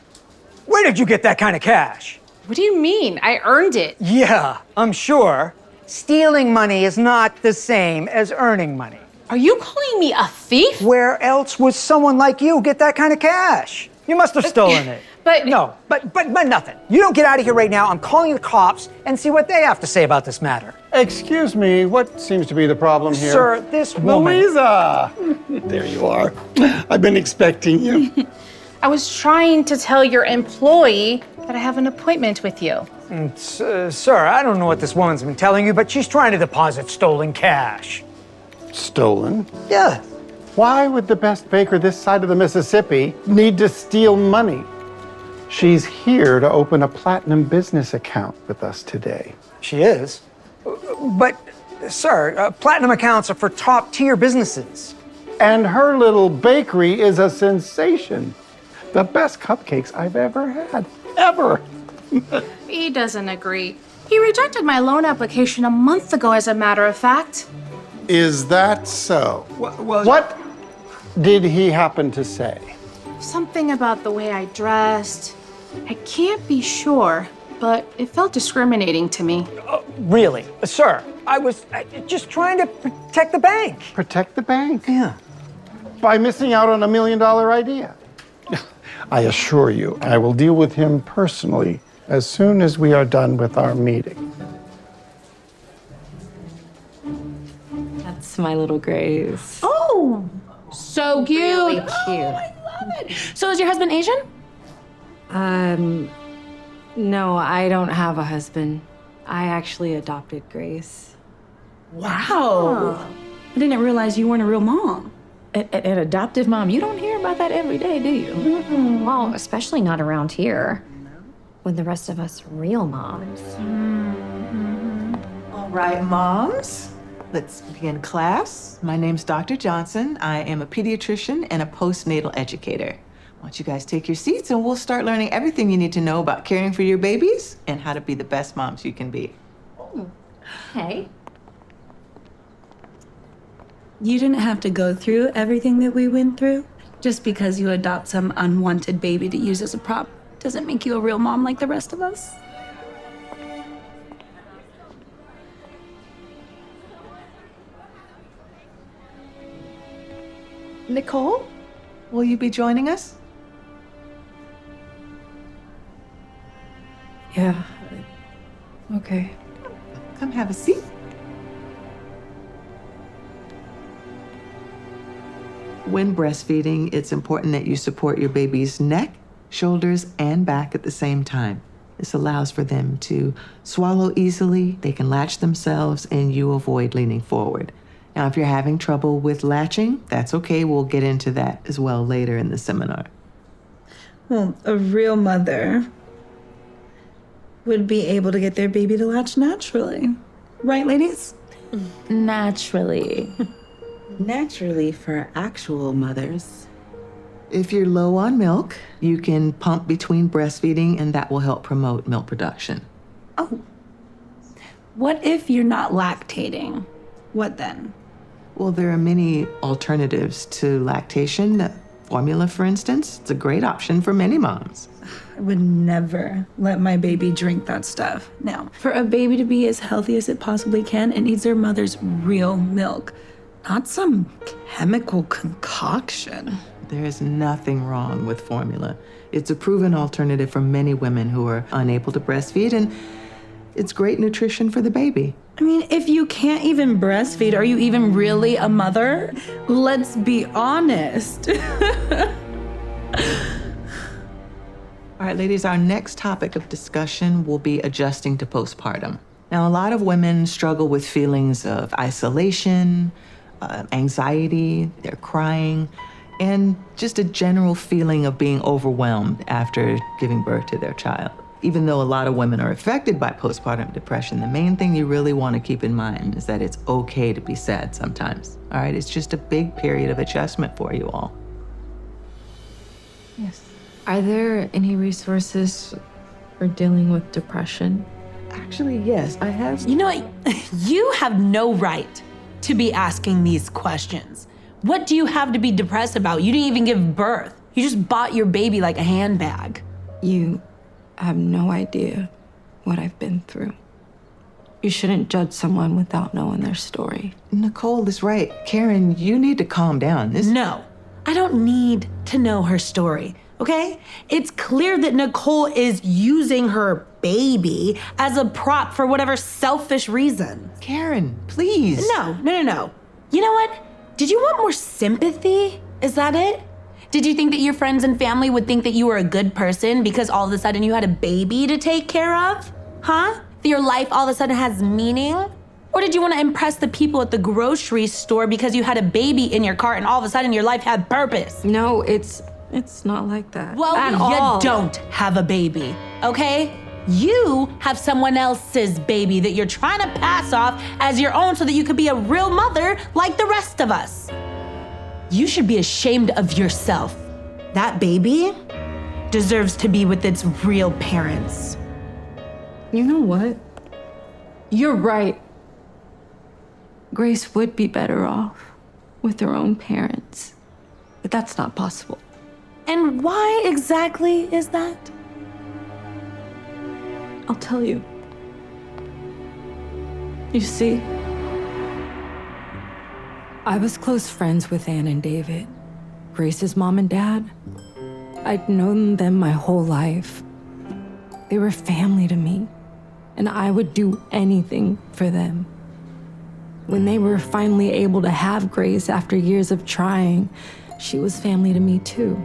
Where did you get that kind of cash? What do you mean? I earned it. Yeah, I'm sure. Stealing money is not the same as earning money. Are you calling me a thief? Where else would someone like you get that kind of cash? You must have stolen it. But nothing. You don't get out of here right now. I'm calling the cops and see what they have to say about this matter. Excuse me, what seems to be the problem here? Sir, this woman... Louisa! There you are. I've been expecting you. I was trying to tell your employee that I have an appointment with you. Sir, I don't know what this woman's been telling you, but she's trying to deposit stolen cash. Stolen? Yeah. Why would the best baker this side of the Mississippi need to steal money? She's here to open a platinum business account with us today. She is? But, sir, platinum accounts are for top-tier businesses. And her little bakery is a sensation. The best cupcakes I've ever had. Ever. He doesn't agree. He rejected my loan application a month ago, as a matter of fact. Is that so? Well, what did he happen to say? Something about the way I dressed. I can't be sure, but it felt discriminating to me. Really? Sir, I was just trying to protect the bank. Protect the bank? Yeah. By missing out on $1 million idea. I assure you, I will deal with him personally as soon as we are done with our meeting. That's my little Grace. Oh, so cute. Really cute. Oh, I love it. So is your husband Asian? No, I don't have a husband. I actually adopted Grace. Wow. I didn't realize you weren't a real mom. An adoptive mom. You don't hear about that every day, do you? Mm-mm. Well, especially not around here. With the rest of us real moms. All right, moms. Let's begin class. My name's Dr. Johnson. I am a pediatrician and a postnatal educator. Why don't you guys take your seats and we'll start learning everything you need to know about caring for your babies and how to be the best moms you can be. Hey. You didn't have to go through everything that we went through. Just because you adopt some unwanted baby to use as a prop doesn't make you a real mom like the rest of us. Nicole, will you be joining us? Yeah. Okay. Come have a seat. When breastfeeding, it's important that you support your baby's neck, shoulders, and back at the same time. This allows for them to swallow easily, they can latch themselves, and you avoid leaning forward. Now, if you're having trouble with latching, that's okay. We'll get into that as well later in the seminar. Well, a real mother would be able to get their baby to latch naturally. Right, ladies? Naturally. Naturally for actual mothers. If you're low on milk, you can pump between breastfeeding, and that will help promote milk production. Oh. What if you're not lactating? What then? Well, there are many alternatives to lactation. Formula, for instance, it's a great option for many moms. I would never let my baby drink that stuff. Now, for a baby to be as healthy as it possibly can, it needs their mother's real milk, not some chemical concoction. There is nothing wrong with formula. It's a proven alternative for many women who are unable to breastfeed, and it's great nutrition for the baby. I mean, if you can't even breastfeed, are you even really a mother? Let's be honest. All right, ladies, our next topic of discussion will be adjusting to postpartum. Now, a lot of women struggle with feelings of isolation, anxiety, they're crying, and just a general feeling of being overwhelmed after giving birth to their child. Even though a lot of women are affected by postpartum depression, the main thing you really want to keep in mind is that it's okay to be sad sometimes. All right, it's just a big period of adjustment for you all. Yes. Are there any resources for dealing with depression? Actually, yes, I have. You know what? You have no right to be asking these questions. What do you have to be depressed about? You didn't even give birth. You just bought your baby like a handbag. You have no idea what I've been through. You shouldn't judge someone without knowing their story. Nicole is right. Karen, you need to calm down. No, I don't need to know her story, okay? It's clear that Nicole is using her baby as a prop for whatever selfish reason. Karen, please. No. You know what? Did you want more sympathy? Is that it? Did you think that your friends and family would think that you were a good person because all of a sudden you had a baby to take care of? Huh? That your life all of a sudden has meaning? Or did you want to impress the people at the grocery store because you had a baby in your cart and all of a sudden your life had purpose? No, it's It's not like that. Well, at you all. don't have a baby, okay? You have someone else's baby that you're trying to pass off as your own so that you could be a real mother like the rest of us. You should be ashamed of yourself. That baby deserves to be with its real parents. You know what? You're right. Grace would be better off with her own parents, but that's not possible. And why exactly is that? I'll tell you. You see, I was close friends with Anne and David, Grace's mom and dad. I'd known them my whole life. They were family to me, and I would do anything for them. When they were finally able to have Grace after years of trying, she was family to me too.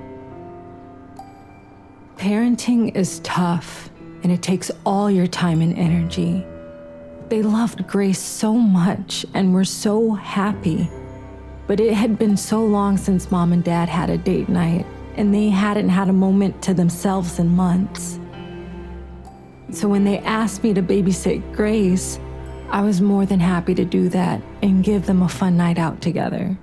Parenting is tough, and it takes all your time and energy. They loved Grace so much and were so happy. But it had been so long since Mom and Dad had a date night, and they hadn't had a moment to themselves in months. So when they asked me to babysit Grace, I was more than happy to do that and give them a fun night out together.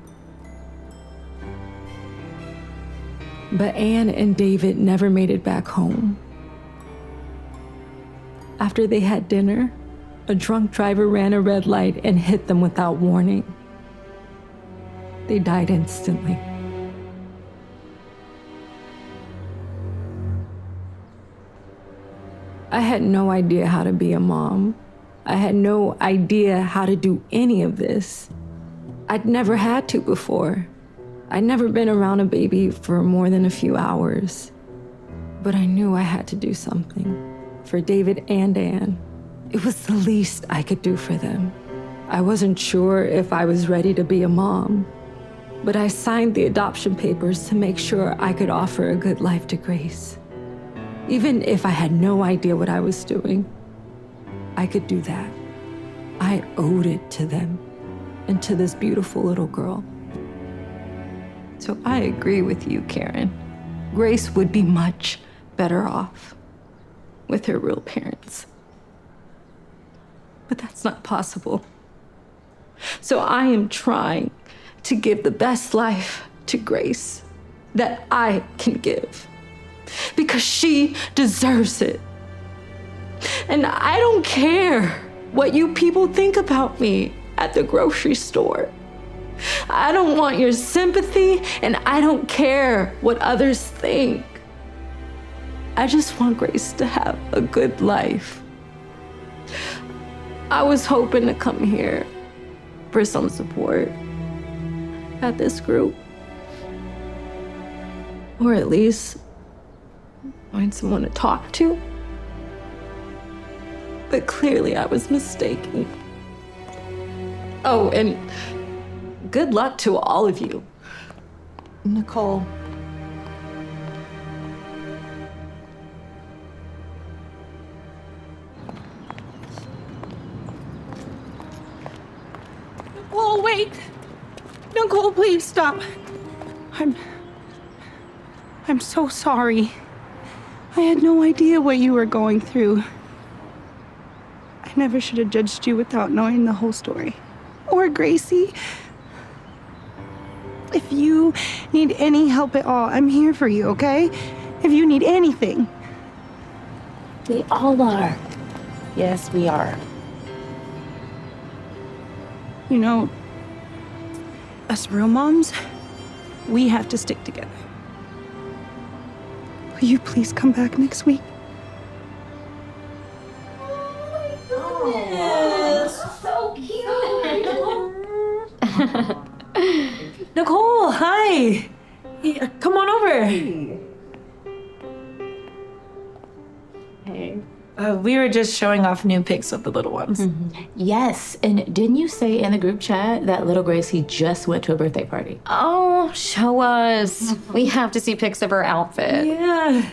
But Anne and David never made it back home. After they had dinner, a drunk driver ran a red light and hit them without warning. They died instantly. I had no idea how to be a mom. I had no idea how to do any of this. I'd never had to before. I'd never been around a baby for more than a few hours. But I knew I had to do something for David and Anne. It was the least I could do for them. I wasn't sure if I was ready to be a mom, but I signed the adoption papers to make sure I could offer a good life to Grace. Even if I had no idea what I was doing, I could do that. I owed it to them and to this beautiful little girl. So I agree with you, Karen. Grace would be much better off with her real parents. But that's not possible. So I am trying to give the best life to Grace that I can give, because she deserves it. And I don't care what you people think about me at the grocery store. I don't want your sympathy, and I don't care what others think. I just want Grace to have a good life. I was hoping to come here for some support at this group, or at least find someone to talk to. But clearly I was mistaken. Oh, and good luck to all of you. Nicole. Nicole, wait! Nicole, please stop. I'm so sorry. I had no idea what you were going through. I never should have judged you without knowing the whole story. Or Gracie. If you need any help at all, I'm here for you, okay? If you need anything. We all are. Yes, we are. You know, us real moms, we have to stick together. Will you please come back next week? So cute. Nicole, hi. Hey, come on over. Hey. We were just showing off new pics of the little ones. Yes, and didn't you say in the group chat that little Gracie just went to a birthday party? Oh, show us. We have to see pics of her outfit. Yeah.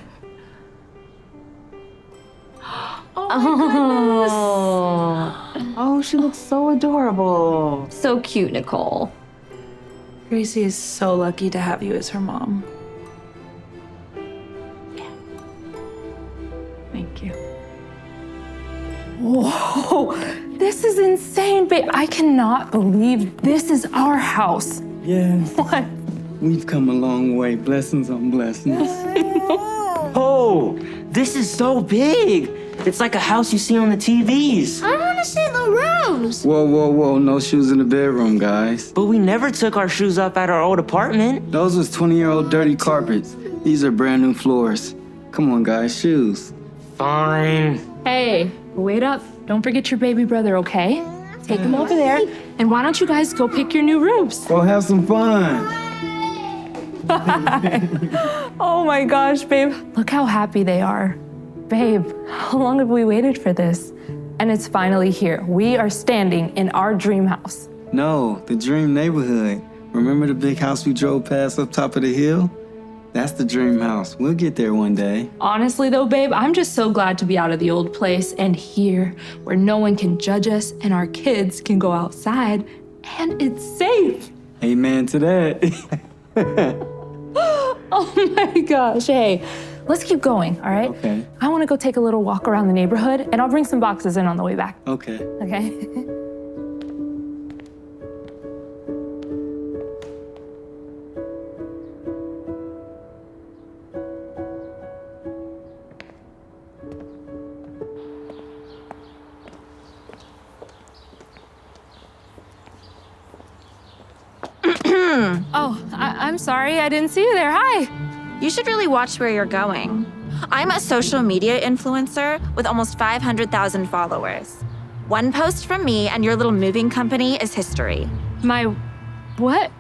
Oh, she looks so adorable. So cute, Nicole. Gracie is so lucky to have you as her mom. Whoa, this is insane, babe. I cannot believe this is our house. Yeah. What? We've come a long way. Blessings on blessings. Oh, this is so big. It's like a house you see on the TVs. I want to see the rooms. Whoa, whoa, whoa. No shoes in the bedroom, guys. But we never took our shoes off at our old apartment. Those was 20-year-old dirty carpets. These are brand new floors. Come on, guys, shoes. Fine. Hey, wait up. Don't forget your baby brother, okay? Take him over there. And why don't you guys go pick your new rooms? Go have some fun. Oh my gosh, babe. Look how happy they are. Babe, how long have we waited for this? And it's finally here. We are standing in our dream house. No, the dream neighborhood. Remember the big house we drove past up top of the hill? That's the dream house. We'll get there one day. Honestly though, babe, I'm just so glad to be out of the old place and here where no one can judge us and our kids can go outside and it's safe. Amen to that. Oh my gosh, hey, let's keep going, all right? Okay. I want to go take a little walk around the neighborhood and I'll bring some boxes in on the way back. Okay. Okay? I'm sorry, I didn't see you there. Hi. You should really watch where you're going. I'm a social media influencer with almost 500,000 followers. One post from me and your little moving company is history. My what?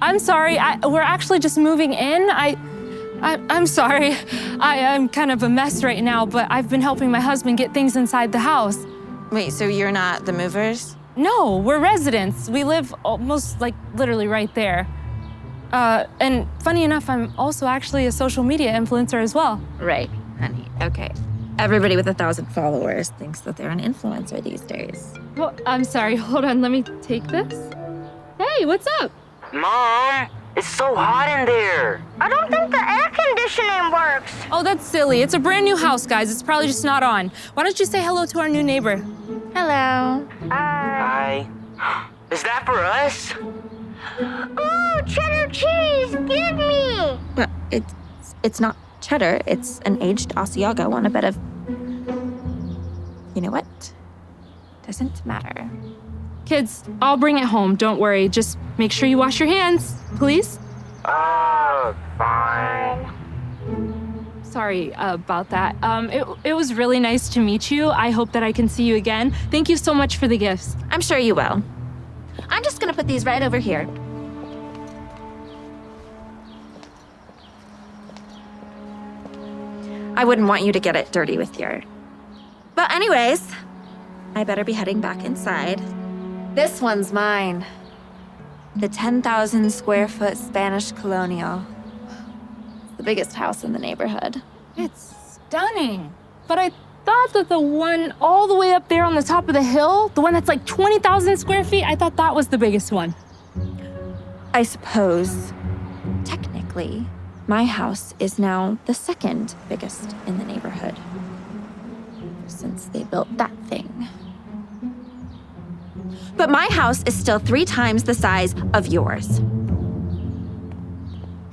I'm sorry, we're actually just moving in. I'm sorry. I'm kind of a mess right now, but I've been helping my husband get things inside the house. Wait, so you're not the movers? No, we're residents. We live almost like literally right there. And funny enough, I'm also actually a social media influencer as well. Right, honey, okay. Everybody with 1,000 followers thinks that they're an influencer these days. Well, I'm sorry, hold on, let me take this. Hey, what's up? Mom, it's so hot in there. I don't think the air conditioning works. Oh, that's silly. It's a brand new house, guys. It's probably just not on. Why don't you say hello to our new neighbor? Hello. Hi. Is that for us? Oh, cheddar cheese, give me. Well, it's not cheddar. It's an aged Asiago on a bed of... You know what? Doesn't matter. Kids, I'll bring it home. Don't worry. Just make sure you wash your hands, please. Fine. Sorry about that. It was really nice to meet you. I hope that I can see you again. Thank you so much for the gifts. I'm sure you will. I'm just gonna put these right over here. I wouldn't want you to get it dirty with your... But anyways, I better be heading back inside. This one's mine. The 10,000 square foot Spanish colonial. The biggest house in the neighborhood. It's stunning. But I thought that the one all the way up there on the top of the hill, the one that's like 20,000 square feet, I thought that was the biggest one. I suppose, technically, my house is now the second biggest in the neighborhood. Since they built that thing. But my house is still 3 times the size of yours.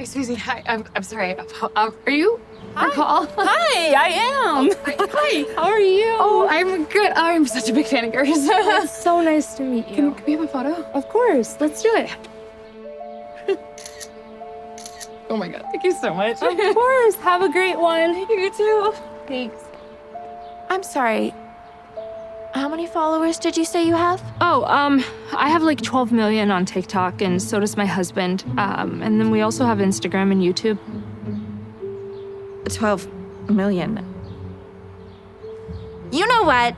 Excuse me, hi, I'm sorry. Are you? Hi. Paul? Hi, I am. Hi. How are you? Oh, I'm good. I'm such a big fan of yours. It's so nice to meet you. Can we have a photo? Of course, let's do it. Oh my God, thank you so much. Of course, have a great one. You too. Thanks. I'm sorry. How many followers did you say you have? Oh, I have like 12 million on TikTok, and so does my husband. And then we also have Instagram and YouTube. 12 million. You know what?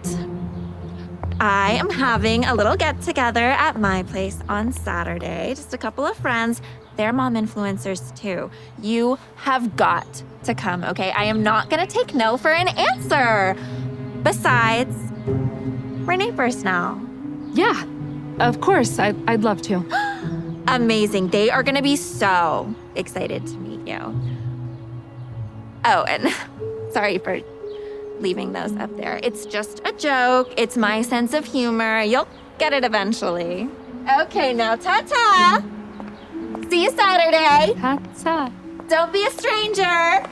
I am having a little get-together at my place on Saturday. Just a couple of friends. They're mom influencers too. You have got to come, okay? I am not gonna take no for an answer. Besides, we're neighbors now. Yeah, of course, I'd love to. Amazing, they are gonna be so excited to meet you. Oh, and sorry for leaving those up there. It's just a joke. It's my sense of humor. You'll get it eventually. Okay, now ta-ta. See you Saturday. Ta-ta. Don't be a stranger.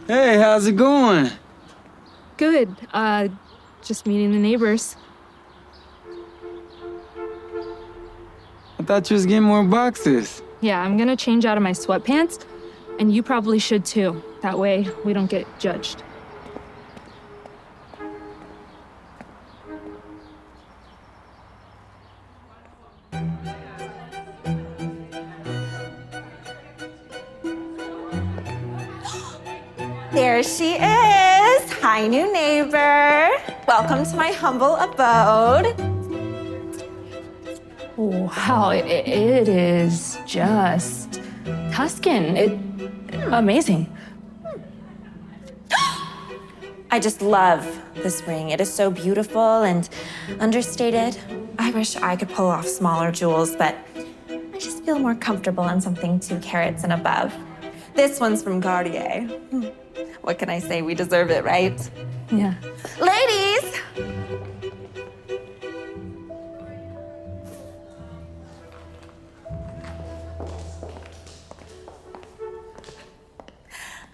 Hey, how's it going? Good. Just meeting the neighbors. I thought you was getting more boxes. Yeah, I'm gonna change out of my sweatpants, and you probably should too. That way we don't get judged. There she is. Hi, new neighbor. Welcome to my humble abode. Wow, it is just Tuscan. Amazing. I just love this ring. It is so beautiful and understated. I wish I could pull off smaller jewels, but I just feel more comfortable on something 2 carats and above. This one's from Cartier. What can I say? We deserve it, right? Yeah. Ladies!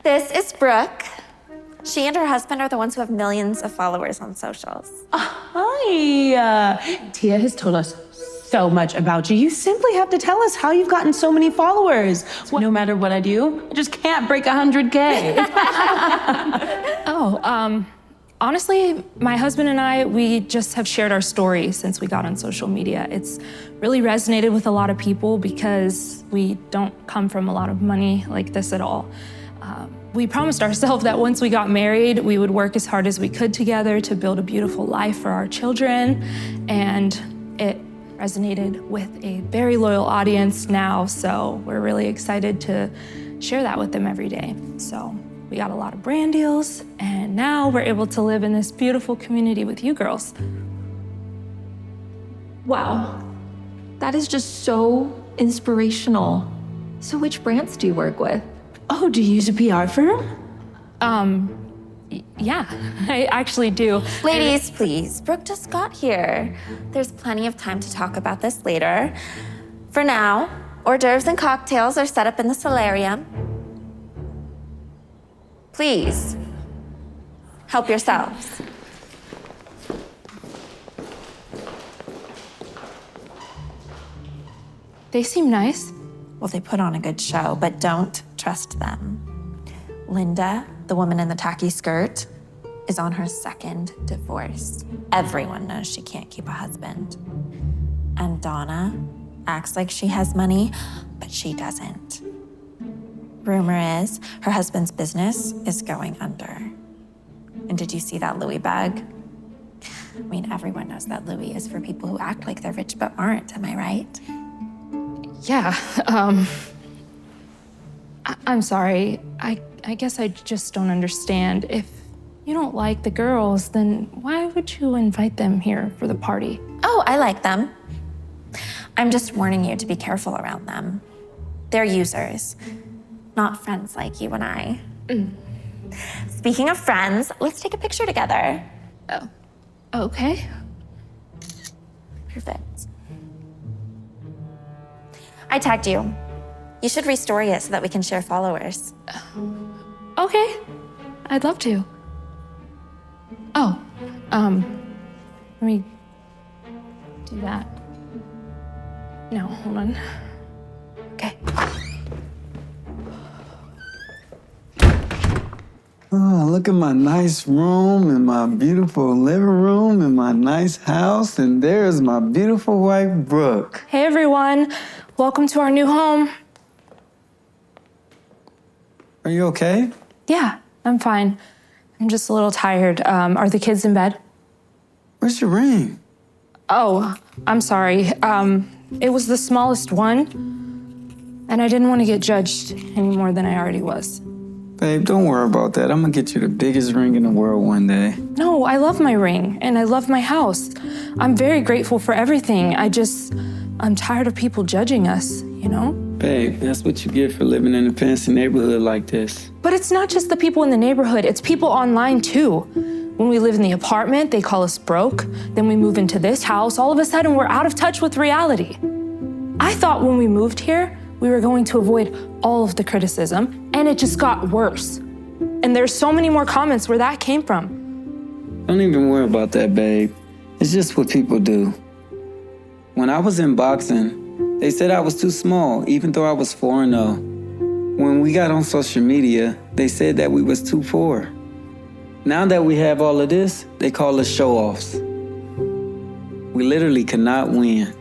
This is Brooke. She and her husband are the ones who have millions of followers on socials. Hi. Tia has told us so much about you. You simply have to tell us how you've gotten so many followers. No matter what I do, I just can't break 100K. Honestly, my husband and I, we just have shared our story since we got on social media. It's really resonated with a lot of people because we don't come from a lot of money like this at all. We promised ourselves that once we got married, we would work as hard as we could together to build a beautiful life for our children, and it resonated with a very loyal audience now, so we're really excited to share that with them every day. So we got a lot of brand deals, and now we're able to live in this beautiful community with you girls. Wow, that is just so inspirational. So which brands do you work with? Oh, do you use a PR firm? Yeah, I actually do. Ladies, please. Brooke just got here. There's plenty of time to talk about this later. For now, hors d'oeuvres and cocktails are set up in the solarium. Please, help yourselves. They seem nice. Well, they put on a good show, but don't trust them. Linda, the woman in the tacky skirt, is on her 2nd divorce. Everyone knows she can't keep a husband. And Donna acts like she has money, but she doesn't. Rumor is her husband's business is going under. And did you see that Louis bag? I mean, everyone knows that Louis is for people who act like they're rich but aren't, am I right? Yeah, I'm sorry. I guess I just don't understand. If you don't like the girls, then why would you invite them here for the party? Oh, I like them. I'm just warning you to be careful around them. They're users, not friends like you and I. Speaking of friends, let's take a picture together. Oh, okay. Perfect. I tagged you. You should restory it so that we can share followers. Okay, I'd love to. Oh, let me do that. No, hold on. Okay. Oh, look at my nice room and my beautiful living room and my nice house, and there's my beautiful wife, Brooke. Hey everyone, welcome to our new home. Are you okay? Yeah, I'm fine. I'm just a little tired. Are the kids in bed? Where's your ring? Oh, I'm sorry. It was the smallest one, and I didn't want to get judged any more than I already was. Babe, don't worry about that. I'm gonna get you the biggest ring in the world one day. No, I love my ring, and I love my house. I'm very grateful for everything. I'm tired of people judging us, you know? Babe, that's what you get for living in a fancy neighborhood like this. But it's not just the people in the neighborhood, it's people online too. When we live in the apartment, they call us broke. Then we move into this house, all of a sudden we're out of touch with reality. I thought when we moved here, we were going to avoid all of the criticism, and it just got worse. And there's so many more comments where that came from. Don't even worry about that, babe. It's just what people do. When I was in boxing, they said I was too small, even though I was 4-0. When we got on social media, they said that we was too poor. Now that we have all of this, they call us show-offs. We literally cannot win.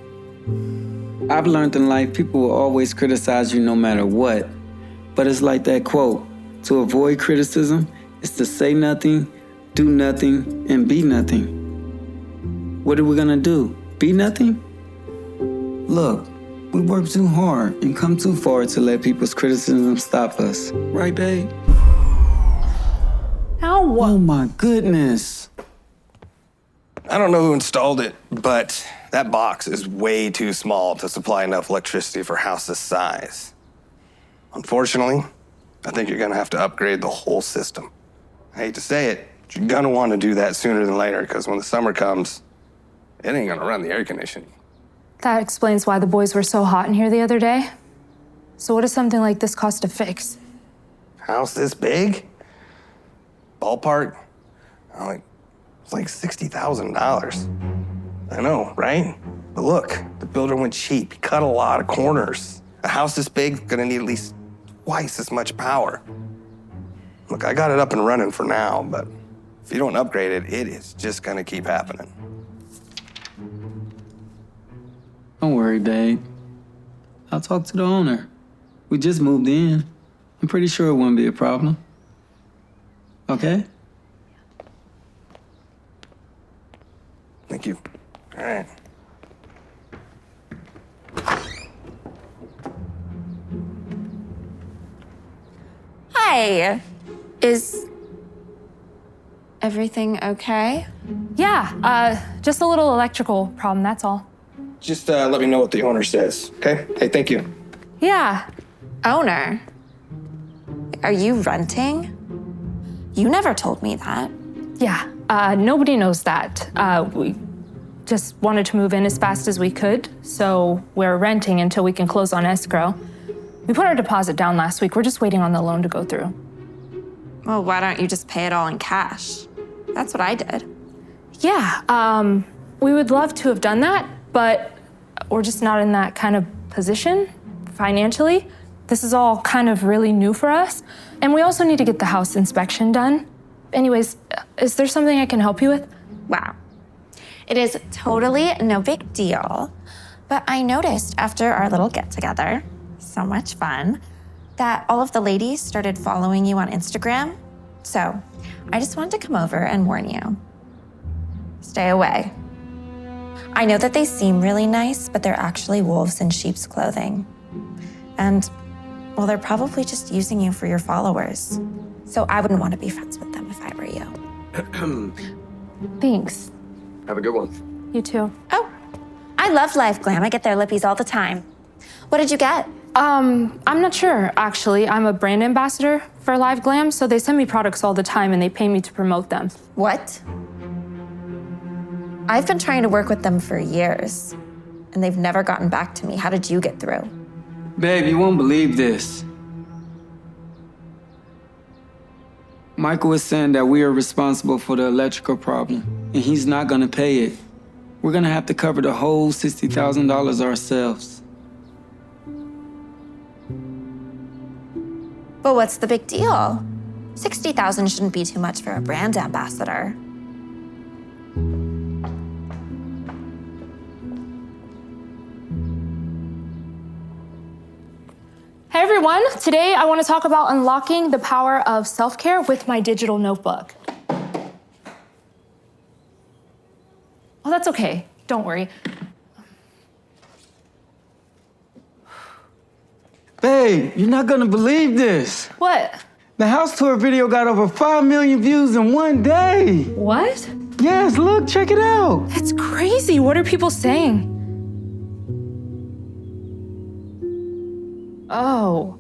I've learned in life people will always criticize you no matter what. But it's like that quote, to avoid criticism is to say nothing, do nothing, and be nothing. What are we gonna do? Be nothing? Look, we work too hard and come too far to let people's criticism stop us. Right, babe? Ow. Oh my goodness. I don't know who installed it, but that box is way too small to supply enough electricity for a house this size. Unfortunately, I think you're gonna have to upgrade the whole system. I hate to say it, but you're gonna want to do that sooner than later, because when the summer comes, it ain't gonna run the air conditioning. That explains why the boys were so hot in here the other day. So what does something like this cost to fix? House this big? Ballpark? It's like $60,000. I know, right? But look, the builder went cheap. He cut a lot of corners. A house this big gonna need at least twice as much power. Look, I got it up and running for now, but if you don't upgrade it, it is just gonna keep happening. Don't worry, babe. I'll talk to the owner. We just moved in. I'm pretty sure it wouldn't be a problem. Okay? Thank you. All right. Hi. Is everything okay? Yeah, just a little electrical problem, that's all. Just let me know what the owner says, okay? Hey, thank you. Yeah. Owner. Are you renting? You never told me that. Yeah, nobody knows that. We just wanted to move in as fast as we could, so we're renting until we can close on escrow. We put our deposit down last week. We're just waiting on the loan to go through. Well, why don't you just pay it all in cash? That's what I did. Yeah, we would love to have done that, but we're just not in that kind of position financially. This is all kind of really new for us. And we also need to get the house inspection done. Anyways, is there something I can help you with? Wow. It is totally no big deal. But I noticed after our little get-together, so much fun, that all of the ladies started following you on Instagram. So I just wanted to come over and warn you. Stay away. I know that they seem really nice, but they're actually wolves in sheep's clothing. And, well, they're probably just using you for your followers. So I wouldn't want to be friends with them if I were you. Thanks. Have a good one. You too. Oh, I love Live Glam. I get their lippies all the time. What did you get? I'm not sure, actually. I'm a brand ambassador for Live Glam, so they send me products all the time and they pay me to promote them. What? I've been trying to work with them for years, and they've never gotten back to me. How did you get through? Babe, you won't believe this. Michael is saying that we are responsible for the electrical problem, and he's not gonna pay it. We're gonna have to cover the whole $60,000 ourselves. But what's the big deal? $60,000 shouldn't be too much for a brand ambassador. Hey everyone, today I want to talk about unlocking the power of self-care with my digital notebook. Oh, that's okay, don't worry. Babe, you're not gonna believe this. What? The house tour video got over 5 million views in one day. What? Yes, look, check it out. That's crazy, what are people saying? Oh,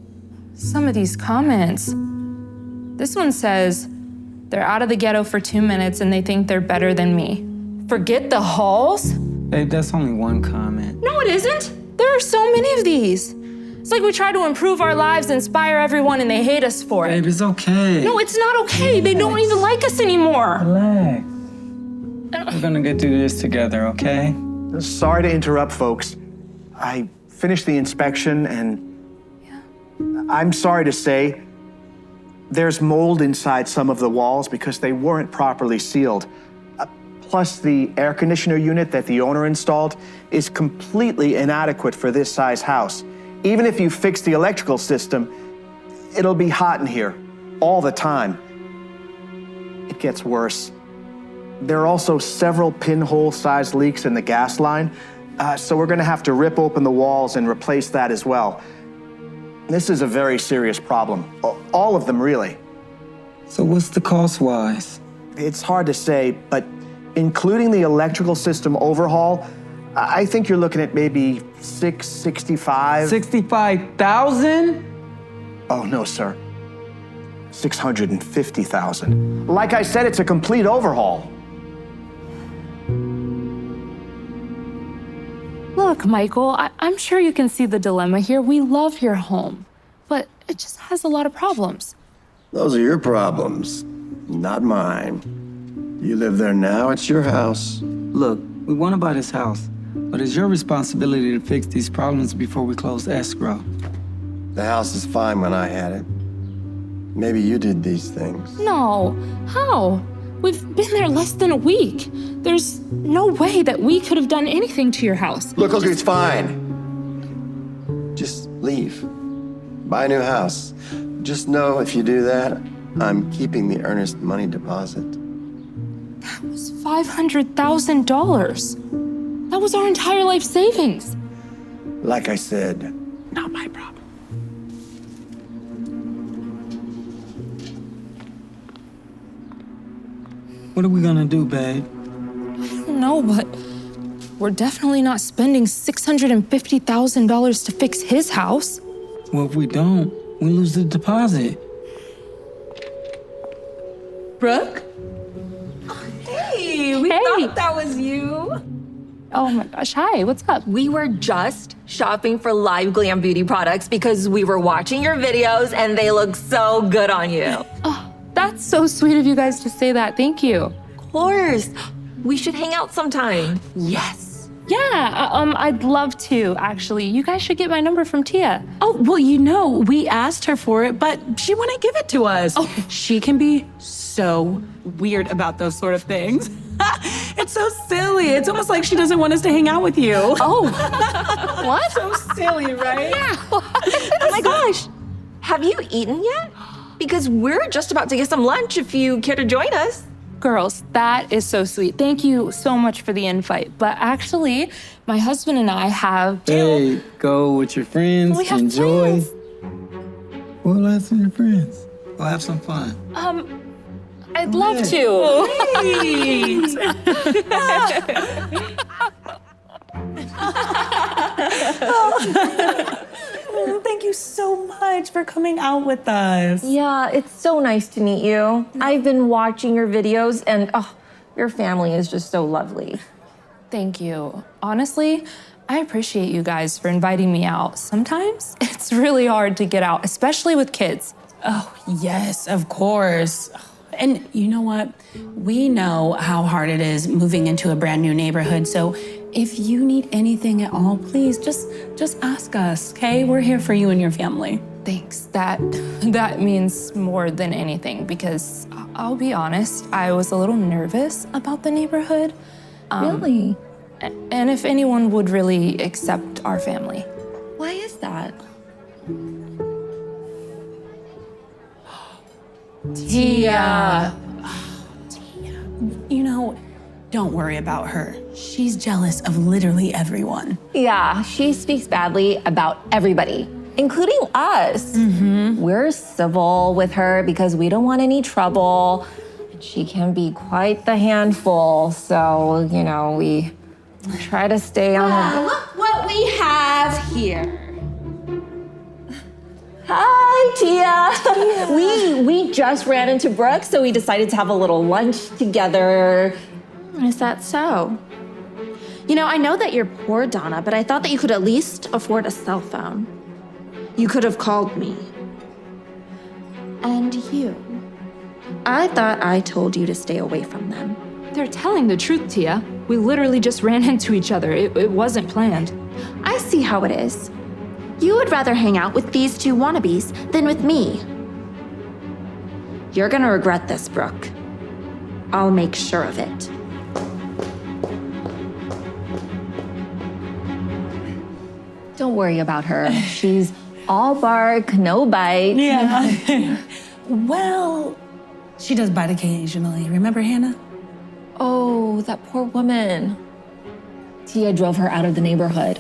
some of these comments. This one says, they're out of the ghetto for 2 minutes and they think they're better than me. Forget the halls? Babe, that's only one comment. No, it isn't. There are so many of these. It's like we try to improve our lives, inspire everyone, and they hate us for it. Babe, it's okay. No, it's not okay. They don't even like us anymore. Relax. We're gonna get through this together, okay? Sorry to interrupt, folks. I finished the inspection and I'm sorry to say there's mold inside some of the walls because they weren't properly sealed. Plus, the air conditioner unit that the owner installed is completely inadequate for this size house. Even if you fix the electrical system, it'll be hot in here all the time. It gets worse. There are also several pinhole-sized leaks in the gas line, so we're gonna have to rip open the walls and replace that as well. This is a very serious problem. All of them, really. So what's the cost-wise? It's hard to say, but including the electrical system overhaul, I think you're looking at maybe $665. $65,000? Oh, no, sir. $650,000. Like I said, it's a complete overhaul. Look, Michael, I'm sure you can see the dilemma here. We love your home, but it just has a lot of problems. Those are your problems, not mine. You live there now, it's your house. Look, we want to buy this house, but it's your responsibility to fix these problems before we close escrow. The house is fine when I had it. Maybe you did these things. No, how? We've been there less than a week. There's no way that we could have done anything to your house. Look, it's fine. Just leave. Buy a new house. Just know if you do that, I'm keeping the earnest money deposit. That was $500,000. That was our entire life savings. Like I said, not my problem. What are we gonna do, babe? I don't know, but we're definitely not spending $650,000 to fix his house. Well, if we don't, we lose the deposit. Brooke? Hey, we thought that was you. Oh my gosh, hi, what's up? We were just shopping for live glam beauty products because we were watching your videos and they look so good on you. Oh, that's so sweet of you guys to say that. Thank you. Of course. We should hang out sometime. Yes. Yeah, I'd love to, actually. You guys should get my number from Tia. Oh, well, we asked her for it, but she wouldn't give it to us. Oh. She can be so weird about those sort of things. It's so silly. It's almost like she doesn't want us to hang out with you. Oh. What? So silly, right? Yeah. Oh my gosh. Have you eaten yet? Because we're just about to get some lunch if you care to join us. Girls, that is so sweet. Thank you so much for the invite. But actually, my husband and I have... Hey, go with your friends, enjoy. Plans. We'll ask your friends. We'll have some fun. I'd love to. Thank you so much for coming out with us. Yeah, it's so nice to meet you. I've been watching your videos and your family is just so lovely. Thank you. Honestly, I appreciate you guys for inviting me out. Sometimes it's really hard to get out, especially with kids. Oh, yes, of course. And you know what? We know how hard it is moving into a brand new neighborhood. So if you need anything at all, please just ask us, okay? We're here for you and your family. Thanks. That means more than anything because I'll be honest, I was a little nervous about the neighborhood. Really? And if anyone would really accept our family. Why is that? Tia. You know, don't worry about her. She's jealous of literally everyone. Yeah, she speaks badly about everybody, including us. Mm-hmm. We're civil with her because we don't want any trouble. And she can be quite the handful. So, we try to stay on her. Look what we have here. We just ran into Brooke, so we decided to have a little lunch together. Is that so? You know, I know that you're poor, Donna, but I thought that you could at least afford a cell phone. You could have called me. And you. I thought I told you to stay away from them. They're telling the truth, Tia. We literally just ran into each other. It wasn't planned. I see how it is. You would rather hang out with these two wannabes than with me. You're gonna regret this, Brooke. I'll make sure of it. Don't worry about her. She's all bark, no bite. Yeah. Well, she does bite occasionally. Remember Hannah? Oh, that poor woman. Tia drove her out of the neighborhood.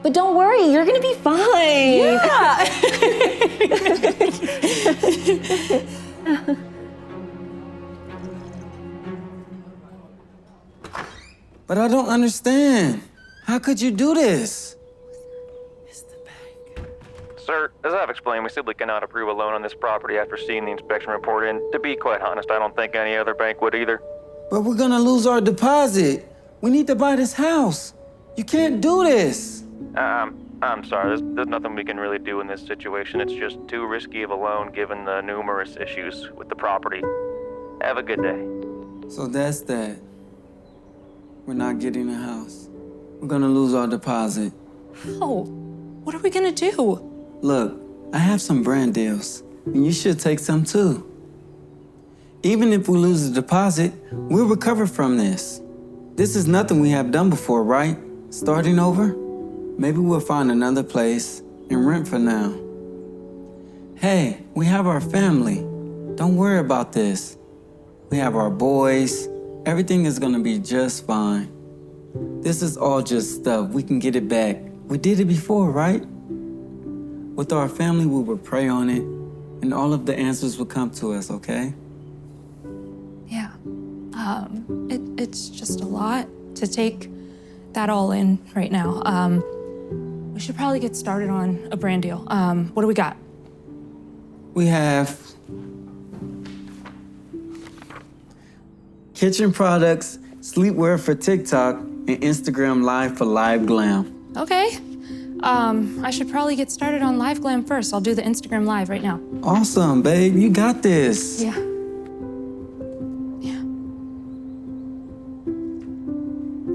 But don't worry, you're gonna be fine. Yeah. But I don't understand. How could you do this? Sir, as I've explained, we simply cannot approve a loan on this property after seeing the inspection report, and to be quite honest, I don't think any other bank would either. But we're gonna lose our deposit. We need to buy this house. You can't do this. I'm sorry, there's nothing we can really do in this situation. It's just too risky of a loan given the numerous issues with the property. Have a good day. So that's that. We're not getting a house. We're gonna lose our deposit. How? What are we gonna do? Look, I have some brand deals, and you should take some too. Even if we lose the deposit, we'll recover from this. This is nothing we have done before, right? Starting over? Maybe we'll find another place and rent for now. Hey, we have our family. Don't worry about this. We have our boys. Everything is gonna be just fine. This is all just stuff. We can get it back. We did it before, right? With our family, we would pray on it, and all of the answers would come to us, okay? Yeah. It's just a lot to take that all in right now. We should probably get started on a brand deal. What do we got? We have kitchen products, sleepwear for TikTok, and Instagram Live for live glam. Okay. I should probably get started on Live Glam first. I'll do the Instagram Live right now. Awesome, babe. You got this. Yeah.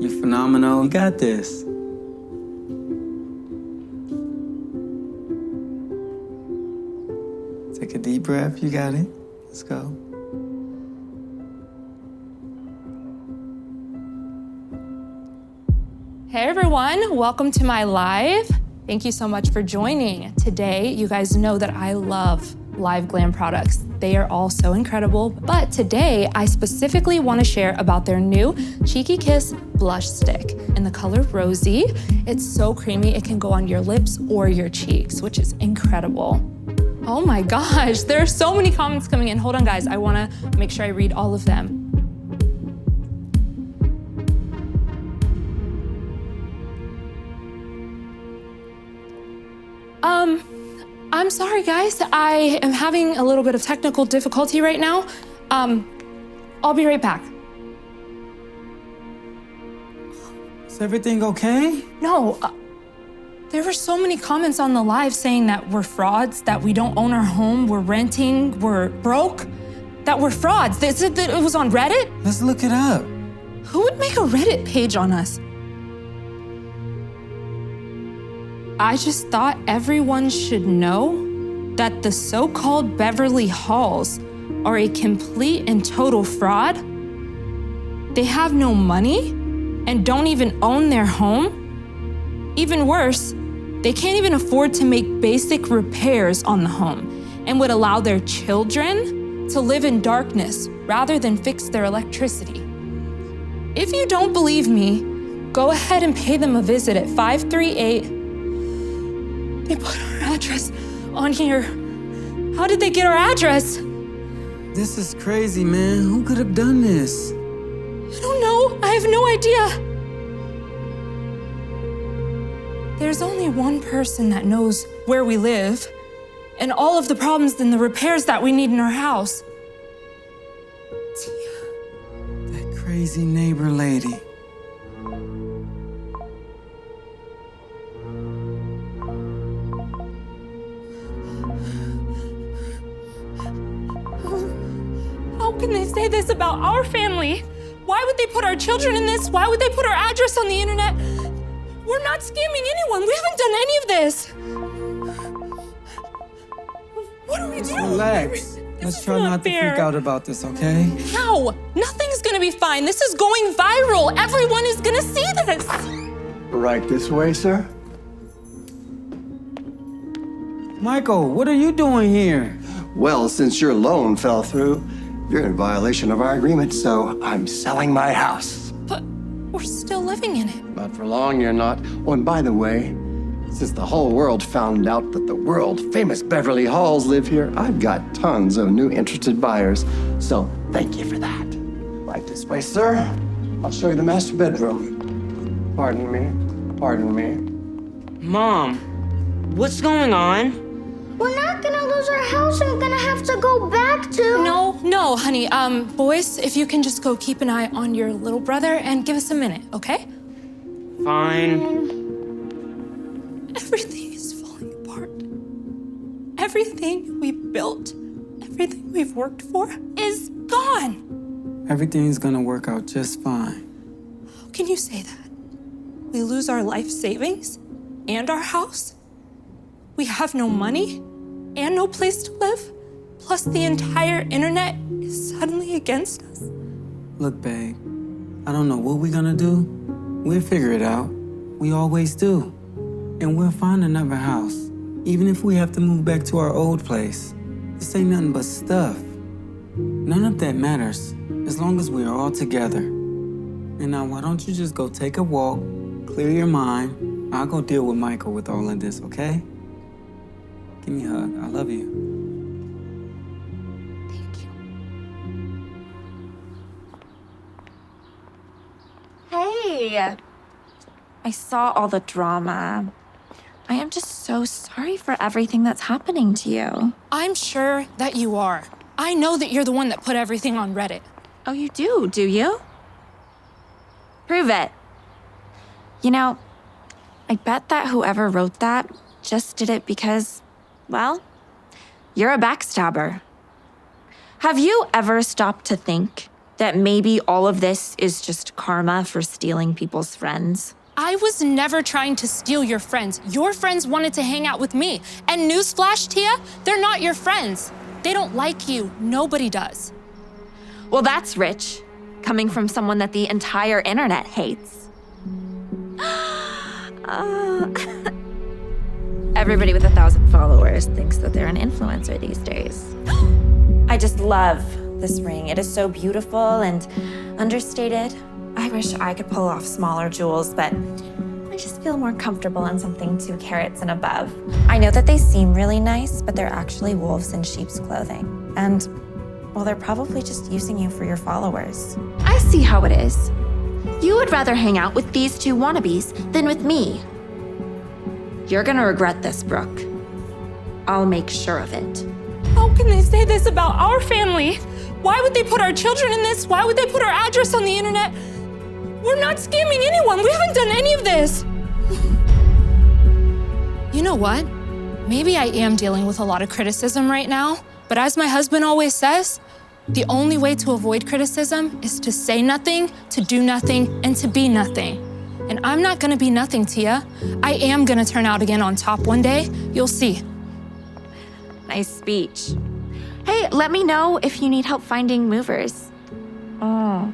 You're phenomenal. You got this. Take a deep breath. You got it. Let's go. Hey everyone, welcome to my live. Thank you so much for joining. Today, you guys know that I love Live Glam products. They are all so incredible, but today I specifically want to share about their new Cheeky Kiss blush stick in the color Rosy. It's so creamy, it can go on your lips or your cheeks, which is incredible. Oh my gosh, there are so many comments coming in. Hold on guys, I want to make sure I read all of them. I'm sorry guys, I am having a little bit of technical difficulty right now. I'll be right back. Is everything okay? No, there were so many comments on the live saying that we're frauds, that we don't own our home, we're renting, we're broke, that we're frauds. It was on Reddit? Let's look it up. Who would make a Reddit page on us? I just thought everyone should know that the so-called Beverly Halls are a complete and total fraud. They have no money and don't even own their home. Even worse, they can't even afford to make basic repairs on the home and would allow their children to live in darkness rather than fix their electricity. If you don't believe me, go ahead and pay them a visit at 538. They put our address on here. How did they get our address? This is crazy, man. Who could have done this? I don't know. I have no idea. There's only one person that knows where we live, and all of the problems and the repairs that we need in our house. That crazy neighbor lady. How can they say this about our family? Why would they put our children in this? Why would they put our address on the internet? We're not scamming anyone. We haven't done any of this. What are we doing? Relax. Let's try not to freak out about this, okay? No, nothing's gonna be fine. This is going viral. Everyone is gonna see this. Right this way, sir? Michael, what are you doing here? Well, since your loan fell through, you're in violation of our agreement, so I'm selling my house. But we're still living in it. Not for long, you're not. Oh, and by the way, since the whole world found out that the world-famous Beverly Halls live here, I've got tons of new interested buyers. So thank you for that. Right this way, sir. I'll show you the master bedroom. Pardon me. Pardon me. Mom, what's going on? We're not gonna lose our house and gonna have to go back to... No, honey. Boys, if you can just go keep an eye on your little brother and give us a minute, okay? Fine. Everything is falling apart. Everything we built, everything we've worked for is gone. Everything's gonna work out just fine. How can you say that? We lose our life savings and our house? We have no money and no place to live? Plus the entire internet is suddenly against us? Look, babe, I don't know what we're gonna do. We'll figure it out. We always do. And we'll find another house, even if we have to move back to our old place. This ain't nothing but stuff. None of that matters, as long as we are all together. And now, why don't you just go take a walk, clear your mind. I'll go deal with Michael with all of this, okay? Give me a hug. I love you. Hey, I saw all the drama. I am just so sorry for everything that's happening to you. I'm sure that you are. I know that you're the one that put everything on Reddit. Oh, you do you? Prove it. You know, I bet that whoever wrote that just did it because, well, you're a backstabber. Have you ever stopped to think that maybe all of this is just karma for stealing people's friends? I was never trying to steal your friends. Your friends wanted to hang out with me. And newsflash, Tia, they're not your friends. They don't like you. Nobody does. Well, that's rich, coming from someone that the entire internet hates. Everybody with 1,000 followers thinks that they're an influencer these days. I just love this ring. It is so beautiful and understated. I wish I could pull off smaller jewels, but I just feel more comfortable on something 2 carats and above. I know that they seem really nice, but they're actually wolves in sheep's clothing. And, well, they're probably just using you for your followers. I see how it is. You would rather hang out with these 2 wannabes than with me. You're gonna regret this, Brooke. I'll make sure of it. How can they say this about our family? Why would they put our children in this? Why would they put our address on the internet? We're not scamming anyone. We haven't done any of this. You know what? Maybe I am dealing with a lot of criticism right now, but as my husband always says, the only way to avoid criticism is to say nothing, to do nothing, and to be nothing. And I'm not gonna be nothing, Tia. I am gonna turn out again on top one day. You'll see. Nice speech. Hey, let me know if you need help finding movers. Oh,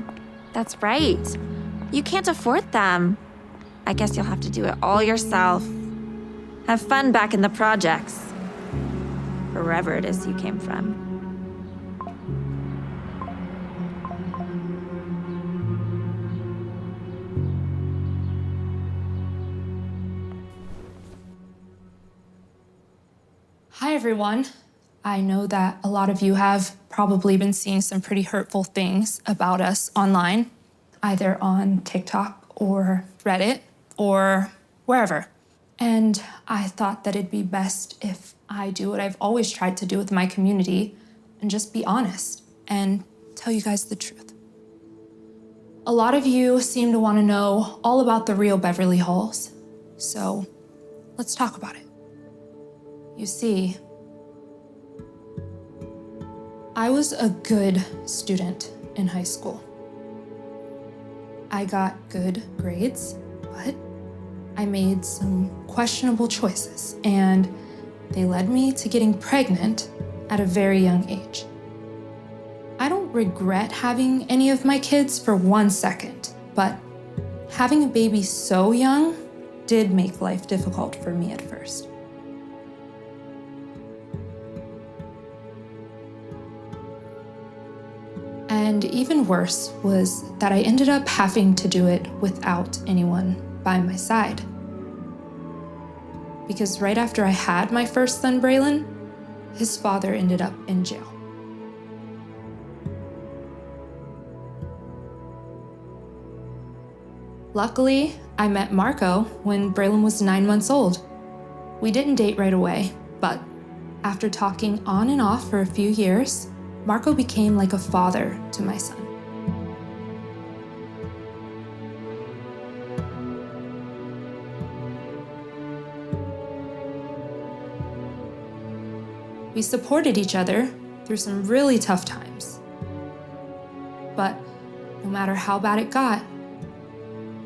that's right. You can't afford them. I guess you'll have to do it all yourself. Have fun back in the projects. Wherever it is you came from. Hi, everyone. I know that a lot of you have probably been seeing some pretty hurtful things about us online, either on TikTok or Reddit or wherever. And I thought that it'd be best if I do what I've always tried to do with my community and just be honest and tell you guys the truth. A lot of you seem to want to know all about the real Beverly Halls, so let's talk about it. You see, I was a good student in high school. I got good grades, but I made some questionable choices, and they led me to getting pregnant at a very young age. I don't regret having any of my kids for 1 second, but having a baby so young did make life difficult for me at first. And even worse was that I ended up having to do it without anyone by my side. Because right after I had my first son, Braylon, his father ended up in jail. Luckily, I met Marco when Braylon was 9 months old. We didn't date right away, but after talking on and off for a few years, Marco became like a father to my son. We supported each other through some really tough times. But no matter how bad it got,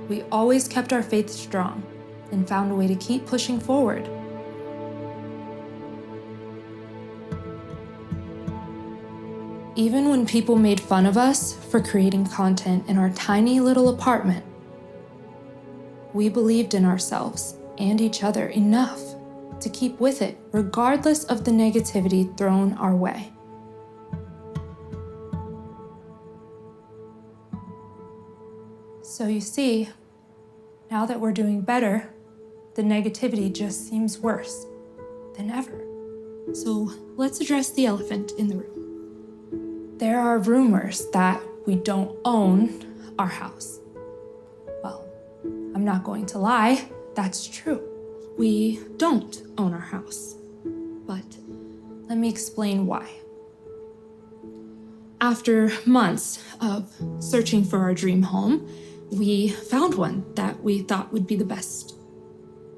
we always kept our faith strong and found a way to keep pushing forward. Even when people made fun of us for creating content in our tiny little apartment, we believed in ourselves and each other enough to keep with it, regardless of the negativity thrown our way. So you see, now that we're doing better, the negativity just seems worse than ever. So let's address the elephant in the room. There are rumors that we don't own our house. Well, I'm not going to lie, that's true. We don't own our house. But let me explain why. After months of searching for our dream home, we found one that we thought would be the best.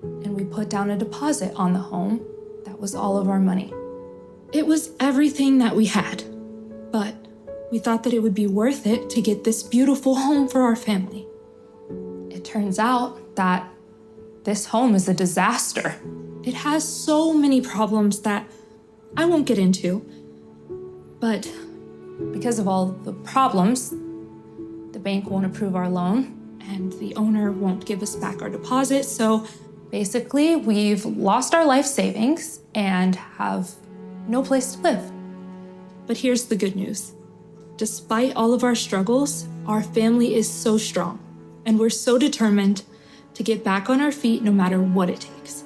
And we put down a deposit on the home that was all of our money. It was everything that we had, but we thought that it would be worth it to get this beautiful home for our family. It turns out that this home is a disaster. It has so many problems that I won't get into, but because of all the problems, the bank won't approve our loan and the owner won't give us back our deposit. So basically, we've lost our life savings and have no place to live. But here's the good news. Despite all of our struggles, our family is so strong and we're so determined to get back on our feet no matter what it takes.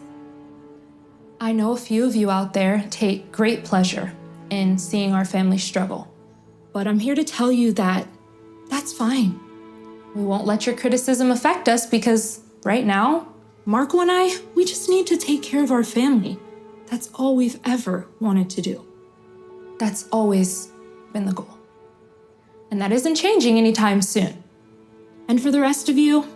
I know a few of you out there take great pleasure in seeing our family struggle, but I'm here to tell you that that's fine. We won't let your criticism affect us because right now, Marco and I, we just need to take care of our family. That's all we've ever wanted to do. That's always been the goal. And that isn't changing anytime soon. And for the rest of you,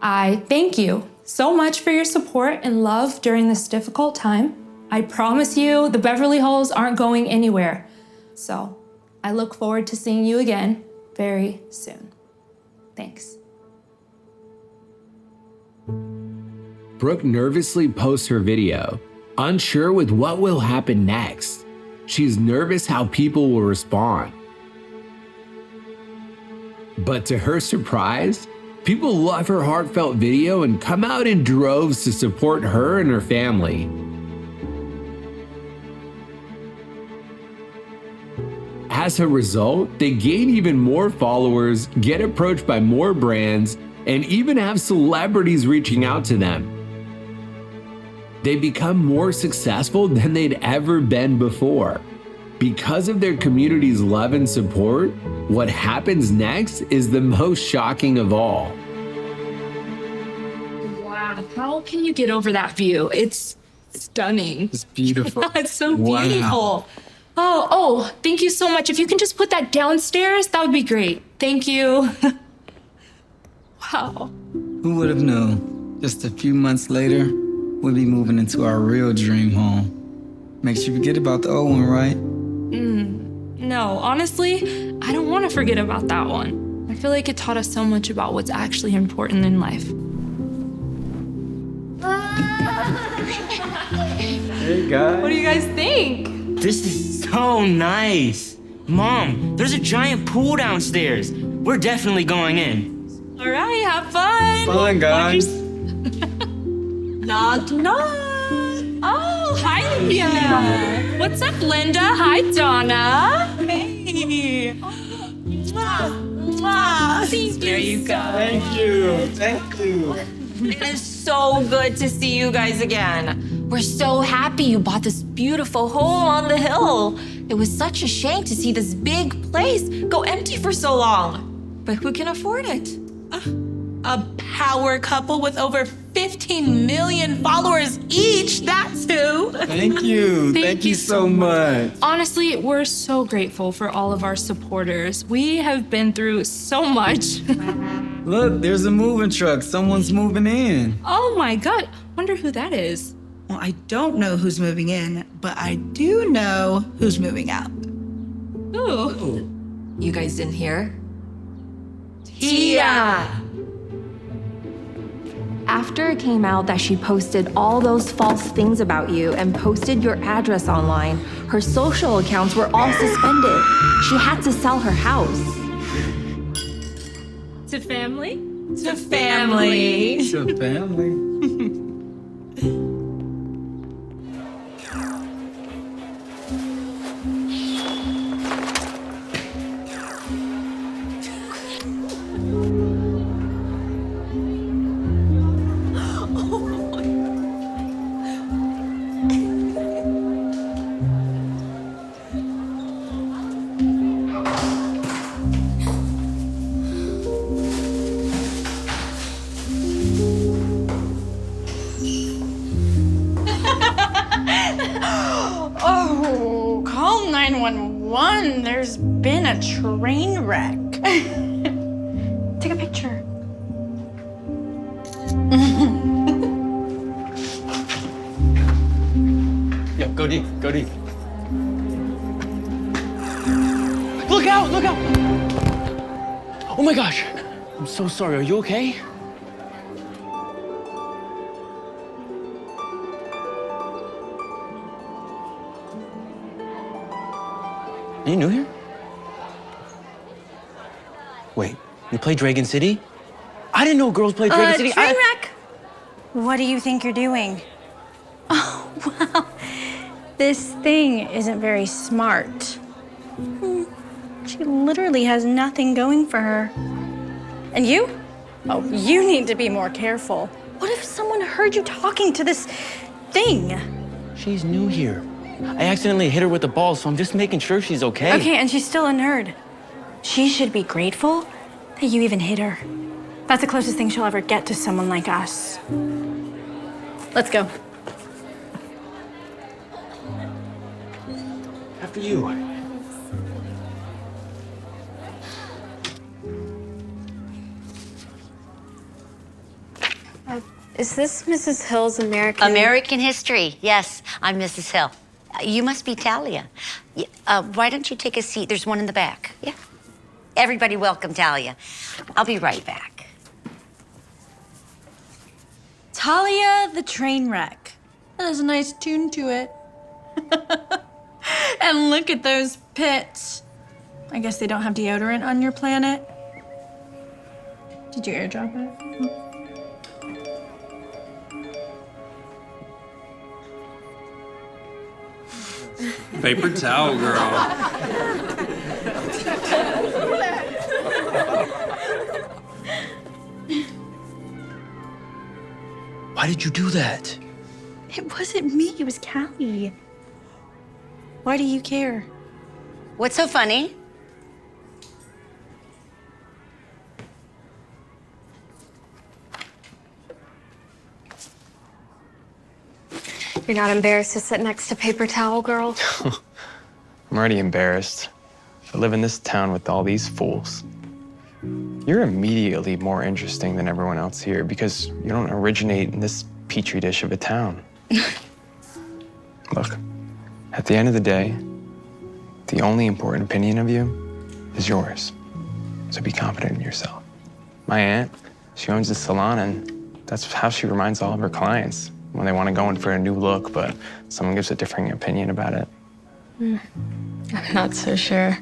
I thank you so much for your support and love during this difficult time. I promise you the Beverly Halls aren't going anywhere. So I look forward to seeing you again very soon. Thanks. Brooke nervously posts her video, unsure with what will happen next. She's nervous how people will respond. But to her surprise, people love her heartfelt video and come out in droves to support her and her family. As a result, they gain even more followers, get approached by more brands, and even have celebrities reaching out to them. They become more successful than they'd ever been before. Because of their community's love and support, what happens next is the most shocking of all. Wow. How can you get over that view? It's stunning. It's beautiful. It's so Wow. beautiful. Oh, thank you so much. If you can just put that downstairs, that would be great. Thank you. Wow. Who would have known? Just a few months later, we'll be moving into our real dream home. Makes you forget about the old one, right? No, honestly, I don't want to forget about that one. I feel like it taught us so much about what's actually important in life. Hey, guys. What do you guys think? This is so nice. Mom, there's a giant pool downstairs. We're definitely going in. All right, have fun. Fun, guys. Knock, knock. Oh, hi, Lydia. What's up, Linda? Hi, Donna. Hey. There you go. Thank you. Thank you. It is so good to see you guys again. We're so happy you bought this beautiful home on the hill. It was such a shame to see this big place go empty for so long. But who can afford it? A power couple with over 15 million followers each, that's who. Thank you. Thank you so much. Honestly, we're so grateful for all of our supporters. We have been through so much. Look, there's a moving truck. Someone's moving in. Oh my God. Wonder who that is. Well, I don't know who's moving in, but I do know who's moving out. Ooh. You guys didn't hear? Tia. After it came out that she posted all those false things about you and posted your address online, her social accounts were all suspended. She had to sell her house. To family? To family. It's a family. Oh, call 911. There's been a train wreck. Take a picture. Yo, go deep, go deep. Look out, look out! Oh my gosh, I'm so sorry, are you okay? Are you new here? Wait, you play Dragon City? I didn't know girls played Dragon City. Train wreck. What do you think you're doing? Oh, wow. This thing isn't very smart. She literally has nothing going for her. And you? Oh, you need to be more careful. What if someone heard you talking to this thing? She's new here. I accidentally hit her with the ball, so I'm just making sure she's okay. Okay, and she's still a nerd. She should be grateful that you even hit her. That's the closest thing she'll ever get to someone like us. Let's go. After you. Is this Mrs. Hill's American history? Yes, I'm Mrs. Hill. You must be Talia. Why don't you take a seat? There's one in the back. Yeah. Everybody welcome Talia. I'll be right back. Talia the train wreck. That has a nice tune to it. And look at those pits. I guess they don't have deodorant on your planet. Did you airdrop it? Paper towel girl. Why did you do that? It wasn't me, it was Callie. Why do you care? What's so funny? You're not embarrassed to sit next to Paper Towel Girl? I'm already embarrassed. I live in this town with all these fools. You're immediately more interesting than everyone else here because you don't originate in this petri dish of a town. Look, at the end of the day, the only important opinion of you is yours. So be confident in yourself. My aunt, she owns a salon, and that's how she reminds all of her clients when they want to go in for a new look, but someone gives a differing opinion about it. I'm not so sure.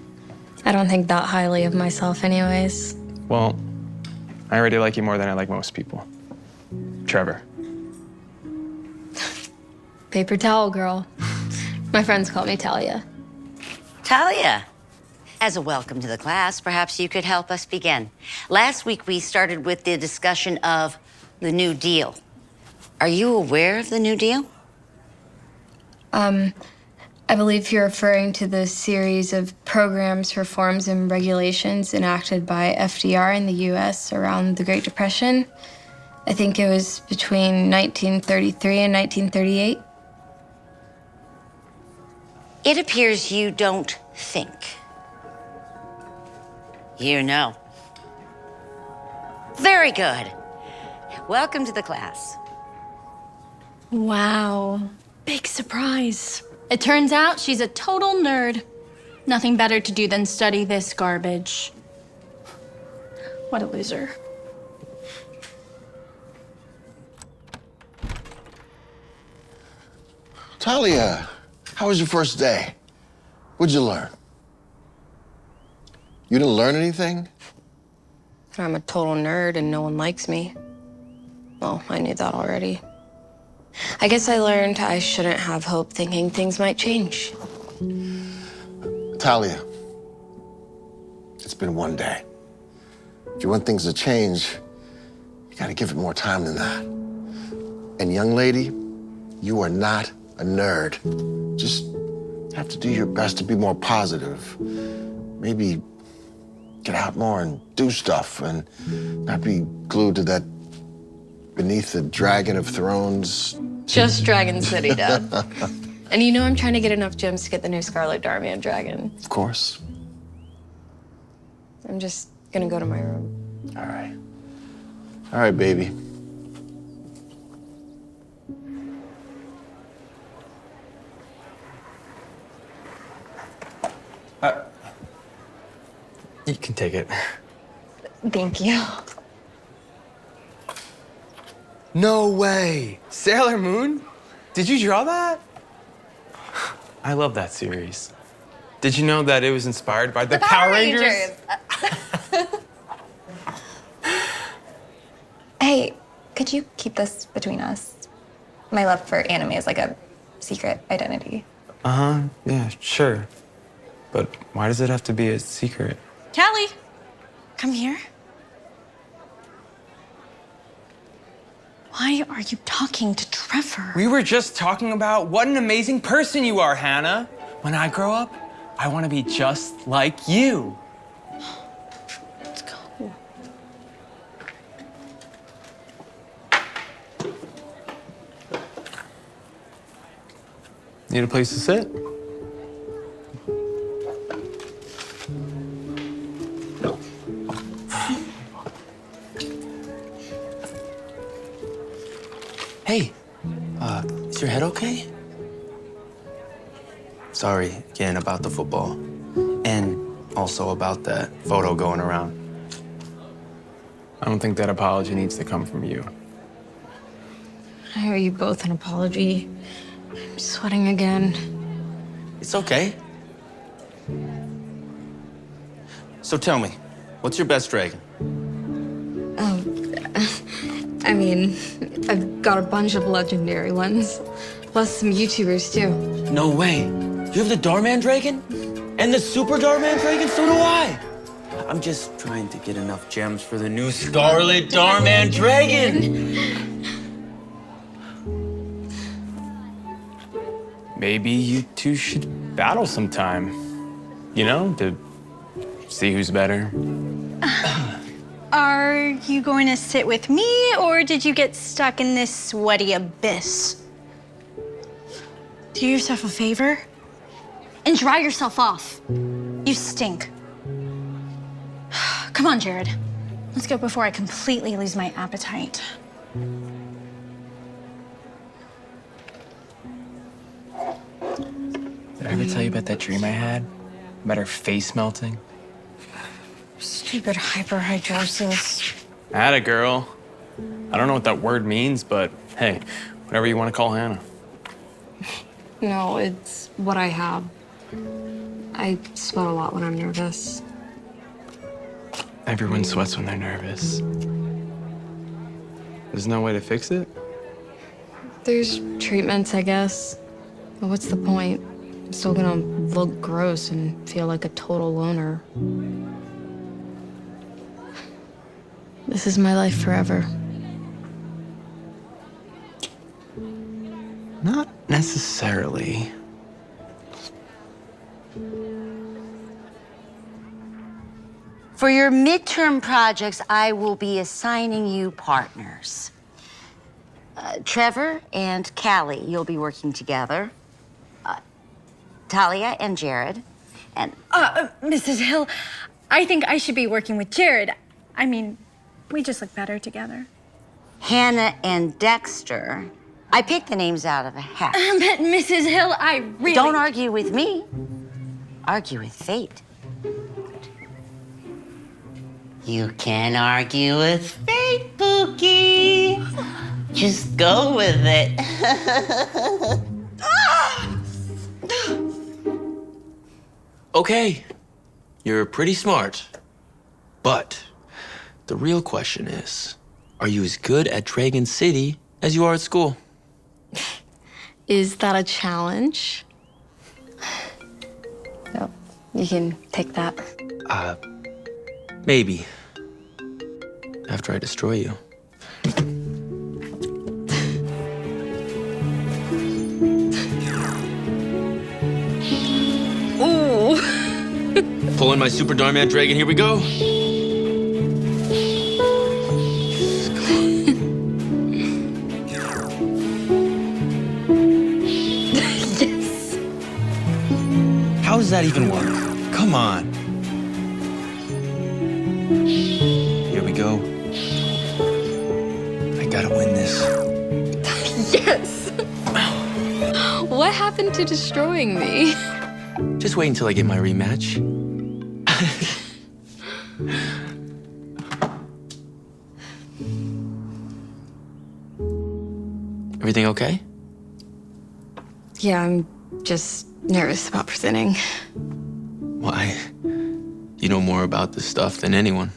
I don't think that highly of myself anyways. Well, I already like you more than I like most people. Trevor. Paper Towel Girl. My friends call me Talia. Talia, as a welcome to the class, perhaps you could help us begin. Last week, we started with the discussion of the New Deal. Are you aware of the New Deal? I believe you're referring to the series of programs, reforms, and regulations enacted by FDR in the U.S. around the Great Depression. I think it was between 1933 and 1938. It appears you don't think. You know. Very good. Welcome to the class. Wow. Big surprise. It turns out she's a total nerd. Nothing better to do than study this garbage. What a loser. Talia, how was your first day? What'd you learn? You didn't learn anything? I'm a total nerd and no one likes me. Well, I knew that already. I guess I learned I shouldn't have hope thinking things might change. Talia, it's been one day. If you want things to change, you gotta give it more time than that. And young lady, you are not a nerd. Just have to do your best to be more positive. Maybe get out more and do stuff and not be glued to that beneath the Dragon of Thrones. Just Dragon City, Dad. And you know I'm trying to get enough gems to get the new Scarlet Dhar Mann dragon. Of course. I'm just gonna go to my room. All right. All right, baby. You can take it. Thank you. No way! Sailor Moon? Did you draw that? I love that series. Did you know that it was inspired by the Power Rangers? Hey, could you keep this between us? My love for anime is like a secret identity. Uh-huh, yeah, sure. But why does it have to be a secret? Callie, come here. Why are you talking to Trevor? We were just talking about what an amazing person you are, Hannah. When I grow up, I want to be just like you. Let's go. Need a place to sit? Hey, is your head okay? Sorry again about the football. And also about that photo going around. I don't think that apology needs to come from you. I owe you both an apology. I'm sweating again. It's okay. So tell me, what's your best dragon? I mean, I've got a bunch of legendary ones, plus some YouTubers too. No way. You have the Dhar Mann dragon? And the Super Dhar Mann dragon? So do I. I'm just trying to get enough gems for the new Scarlet Dhar Mann dragon. Maybe you two should battle sometime. You know, to see who's better. Are you going to sit with me, or did you get stuck in this sweaty abyss? Do yourself a favor and dry yourself off. You stink. Come on, Jared. Let's go before I completely lose my appetite. Did I ever tell you about that dream I had? About her face melting? Stupid hyperhidrosis. Atta girl. I don't know what that word means, but hey, whatever you want to call Hannah. No, it's what I have. I sweat a lot when I'm nervous. Everyone sweats when they're nervous. There's no way to fix it? There's treatments, I guess. But what's the point? I'm still gonna look gross and feel like a total loner. This is my life forever. Not necessarily. For your midterm projects, I will be assigning you partners. Trevor and Callie, you'll be working together. Talia and Jared. And Mrs. Hill, I think I should be working with Jared. I mean, we just look better together. Hannah and Dexter. I picked the names out of a hat. But Mrs. Hill, I really... Don't argue with me. Argue with fate. You can argue with fate, Pookie. Just go with it. Okay, you're pretty smart. But the real question is, are you as good at Dragon City as you are at school? Is that a challenge? No, you can take that. Maybe. After I destroy you. Ooh. Pulling my Super Dhar Mann Dragon, here we go. Yes. How does that even work? Come on. Here we go. I gotta win this. Yes. What happened to destroying me? Just wait until I get my rematch. Everything okay? Yeah, I'm just nervous about presenting. Why? You know more about this stuff than anyone.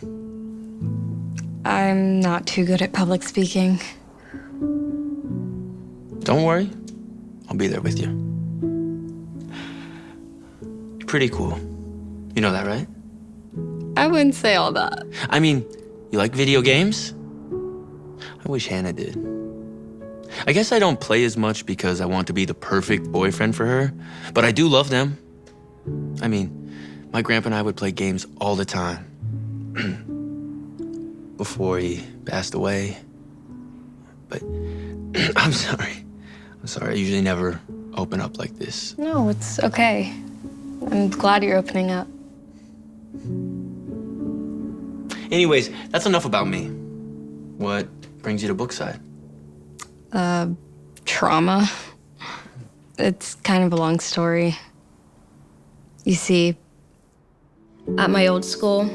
I'm not too good at public speaking. Don't worry. I'll be there with you. You're pretty cool. You know that, right? I wouldn't say all that. I mean, you like video games? I wish Hannah did. I guess I don't play as much because I want to be the perfect boyfriend for her, but I do love them. I mean, my grandpa and I would play games all the time. Before he passed away. But I'm sorry. I usually never open up like this. No, it's okay. I'm glad you're opening up. Anyways, that's enough about me. What brings you to Bookside? Trauma. It's kind of a long story. You see, at my old school,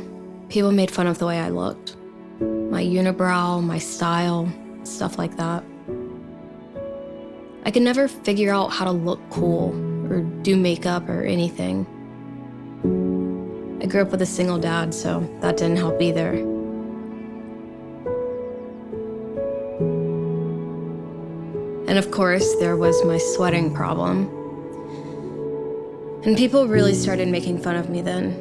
people made fun of the way I looked. My unibrow, my style, stuff like that. I could never figure out how to look cool or do makeup or anything. I grew up with a single dad, so that didn't help either. And of course, there was my sweating problem. And people really started making fun of me then.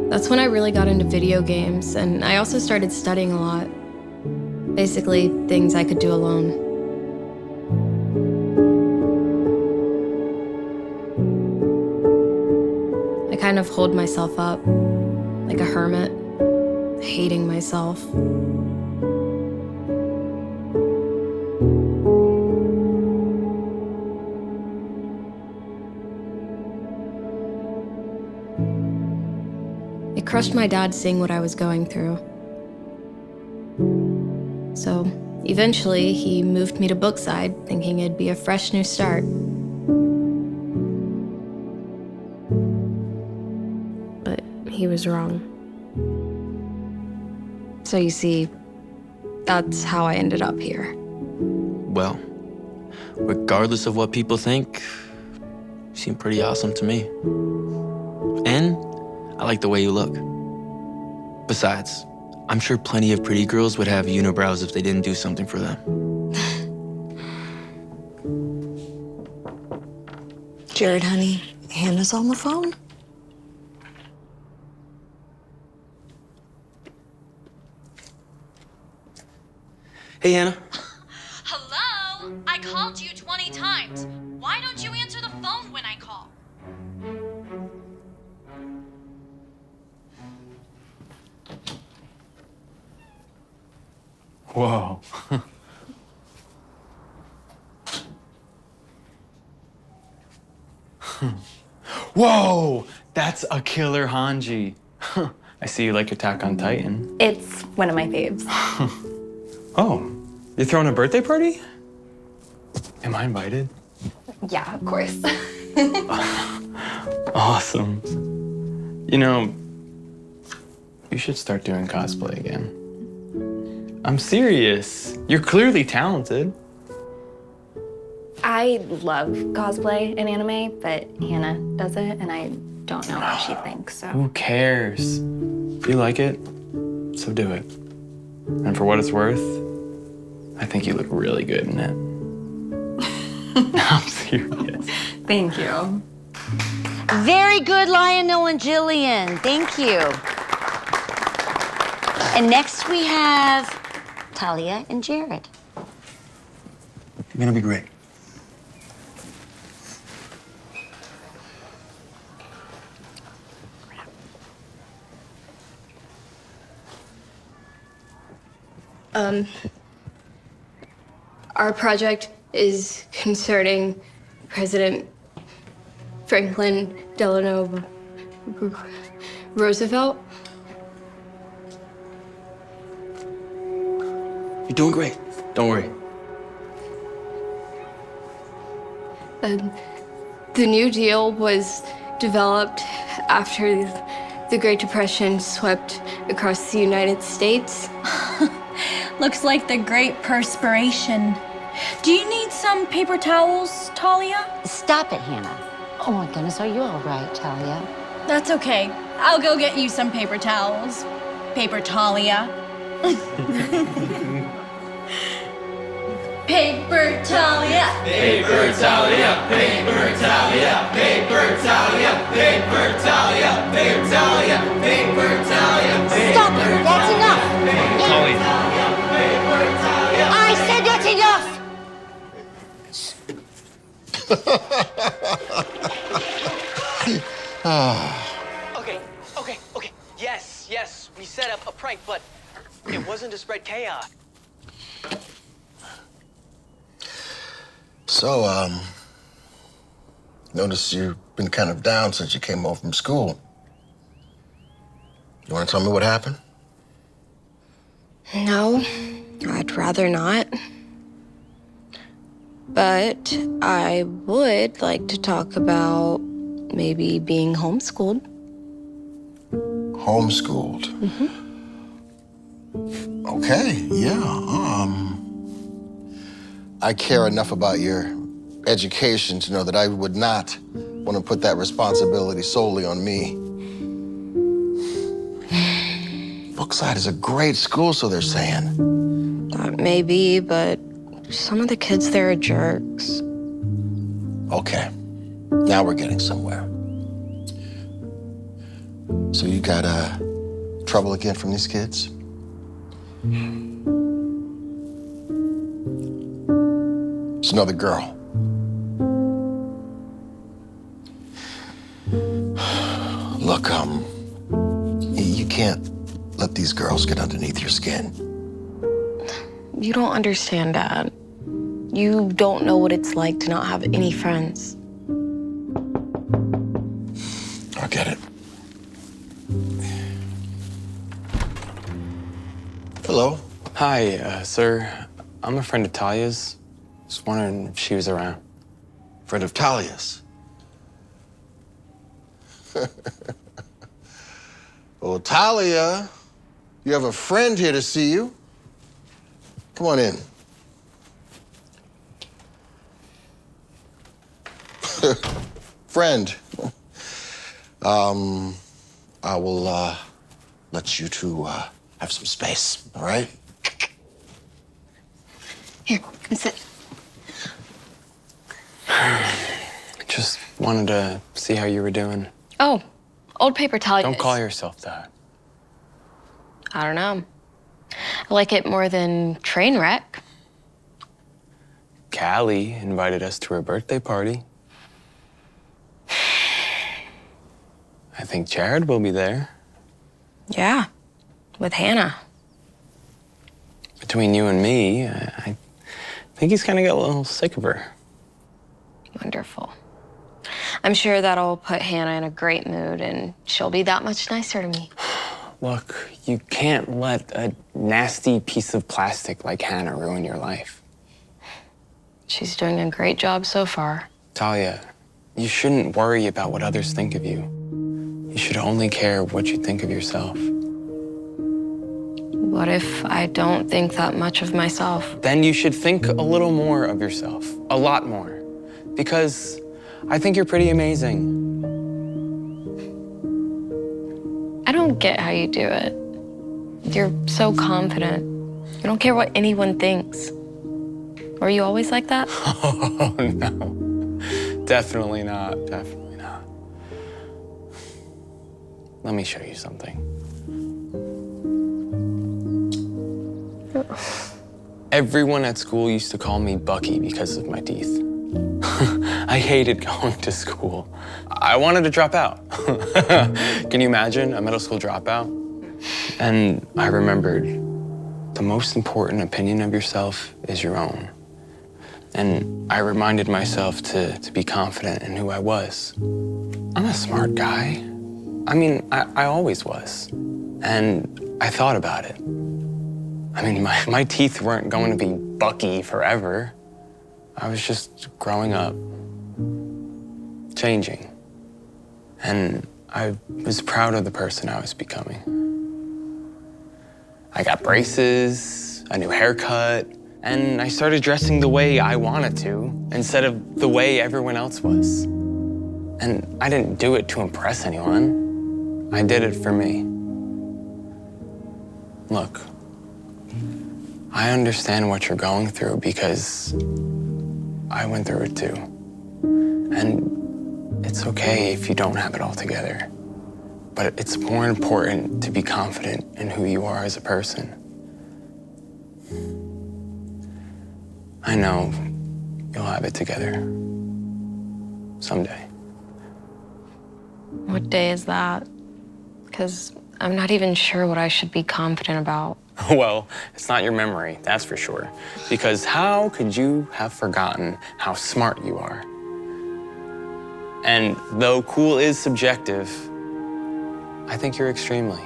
That's when I really got into video games, and I also started studying a lot. Basically, things I could do alone. I kind of hold myself up, like a hermit. hating myself. It crushed my dad seeing what I was going through. So eventually, he moved me to Brookside, thinking it'd be a fresh new start. But he was wrong. So you see, that's how I ended up here. Well, regardless of what people think, you seem pretty awesome to me. And I like the way you look. Besides, I'm sure plenty of pretty girls would have unibrows if they didn't do something for them. Jared, honey, Hannah's on the phone. Hey, Hannah. Hello? I called you 20 times. Why don't you answer the phone when I call? Whoa. Whoa! That's a killer Hanji. I see you like Attack on Titan. It's one of my faves. Oh, you're throwing a birthday party? Am I invited? Yeah, of course. Awesome. You know, you should start doing cosplay again. I'm serious. You're clearly talented. I love cosplay and anime, but Hannah does it, and I don't know what she thinks, so. Who cares? If you like it, so do it. And for what it's worth, I think you look really good in it. No, I'm serious. Thank you. Very good, Lionel and Jillian. Thank you. And next we have Talia and Jared. You're gonna be great. Our project is concerning President Franklin Delano Roosevelt. You're doing great. Don't worry. The New Deal was developed after the Great Depression swept across the United States. Looks like the Great Perspiration. Do you need some paper towels, Talia? Stop it, Hannah. Oh my goodness, are you all right, Talia? That's okay. I'll go get you some paper towels. Paper Talia. Paper Talia. Paper Talia, paper Talia, paper Talia, paper Talia, paper Talia, paper Talia. Stop it, that's enough. I said that's enough. Okay. Yes, we set up a prank, but it wasn't to spread chaos. So, notice you've been kind of down since you came home from school. You want to tell me what happened? No, I'd rather not. But I would like to talk about maybe being homeschooled. Homeschooled? Mm-hmm. Okay, yeah. I care enough about your education to know that I would not want to put that responsibility solely on me. Brookside is a great school, so they're saying. That may be, but some of the kids there are jerks. Okay, now we're getting somewhere. So you got trouble again from these kids? It's another girl. Look, you can't let these girls get underneath your skin. You don't understand, Dad. You don't know what it's like to not have any friends. I get it. Hello. Hi, sir. I'm a friend of Talia's. Just wondering if she was around. Friend of Talia's? Well, Talia, you have a friend here to see you. Come on in. Friend. I will let you two have some space, all right? Here, come sit. Just wanted to see how you were doing. Oh, old paper Talia. Don't call yourself that. I don't know. I like it more than train wreck. Callie invited us to her birthday party. I think Jared will be there. Yeah, with Hannah. Between you and me, I think he's kind of got a little sick of her. Wonderful. I'm sure that'll put Hannah in a great mood, and she'll be that much nicer to me. Look, you can't let a nasty piece of plastic like Hannah ruin your life. She's doing a great job so far. Talia, you shouldn't worry about what others think of you. You should only care what you think of yourself. What if I don't think that much of myself? Then you should think a little more of yourself. A lot more. Because I think you're pretty amazing. I don't get how you do it. You're so confident. You don't care what anyone thinks. Were you always like that? Oh, no. Definitely not. Definitely not. Let me show you something. Everyone at school used to call me Bucky because of my teeth. I hated going to school. I wanted to drop out. Can you imagine a middle school dropout? And I remembered the most important opinion of yourself is your own. And I reminded myself to be confident in who I was. I'm a smart guy. I mean, I always was. And I thought about it. I mean, my teeth weren't going to be Bucky forever. I was just growing up, changing. And I was proud of the person I was becoming. I got braces, a new haircut, and I started dressing the way I wanted to instead of the way everyone else was. And I didn't do it to impress anyone. I did it for me. Look, I understand what you're going through because I went through it too. And it's okay if you don't have it all together. But it's more important to be confident in who you are as a person. I know you'll have it together someday. What day is that? Because I'm not even sure what I should be confident about. Well, it's not your memory, that's for sure. Because how could you have forgotten how smart you are? And though cool is subjective, I think you're extremely.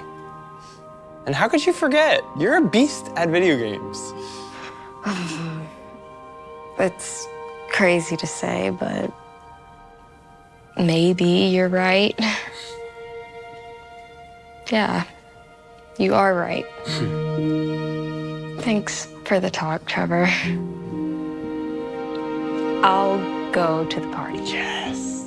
And how could you forget? You're a beast at video games. It's crazy to say, but maybe you're right. Yeah, you are right. Thanks for the talk, Trevor. I'll go to the party. Yes.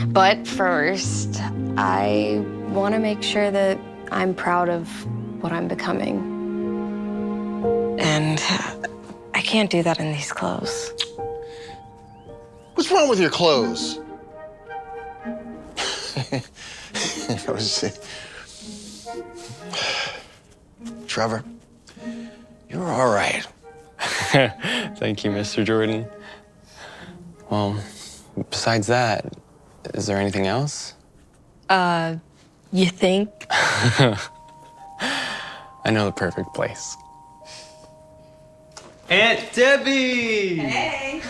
But first, I want to make sure that I'm proud of what I'm becoming. And I can't do that in these clothes. What's wrong with your clothes? Trevor, you're all right. Thank you, Mr. Jordan. Well, besides that, is there anything else? You think? I know the perfect place. Aunt Debbie! Hey!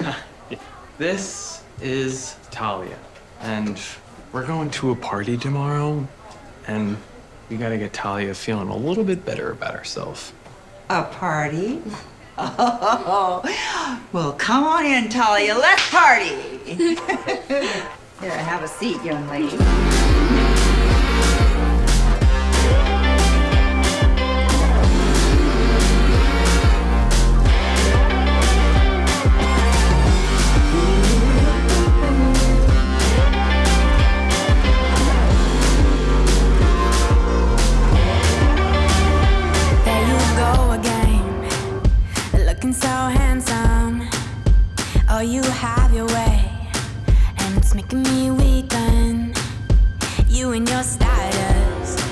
This is Talia. And we're going to a party tomorrow, and we gotta get Talia feeling a little bit better about herself. A party? Oh, well, come on in, Talia. Let's party. Here, have a seat, young lady. So handsome, oh, you have your way, and it's making me weaken. You and your stardust,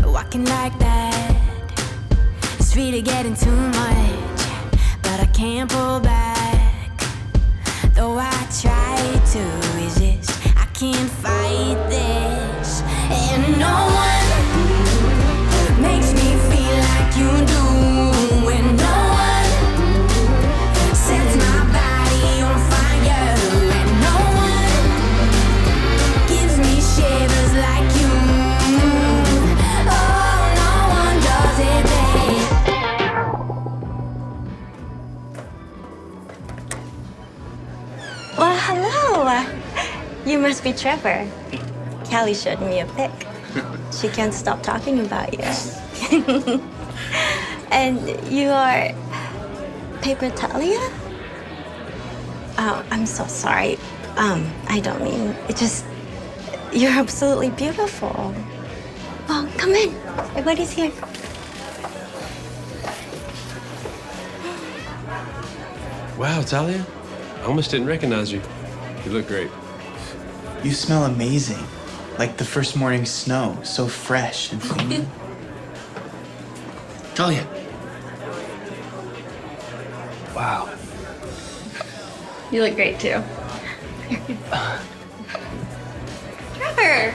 walking like that. It's really getting too much, but I can't pull back. Though I try to resist, I can't fight this. And no one makes me feel like you do. And no one sets my body on fire, and no one gives me shivers like you. Oh, no one does it, babe. Well, hello. You must be Trevor. Callie showed me a pic. She can't stop talking about you. And you are Paper Talia? Oh, I'm so sorry. I don't mean it. Just you're absolutely beautiful. Well, come in. Everybody's here. Wow, Talia. I almost didn't recognize you. You look great. You smell amazing. Like the first morning snow. So fresh and clean. Talia. Wow. You look great too. Trevor,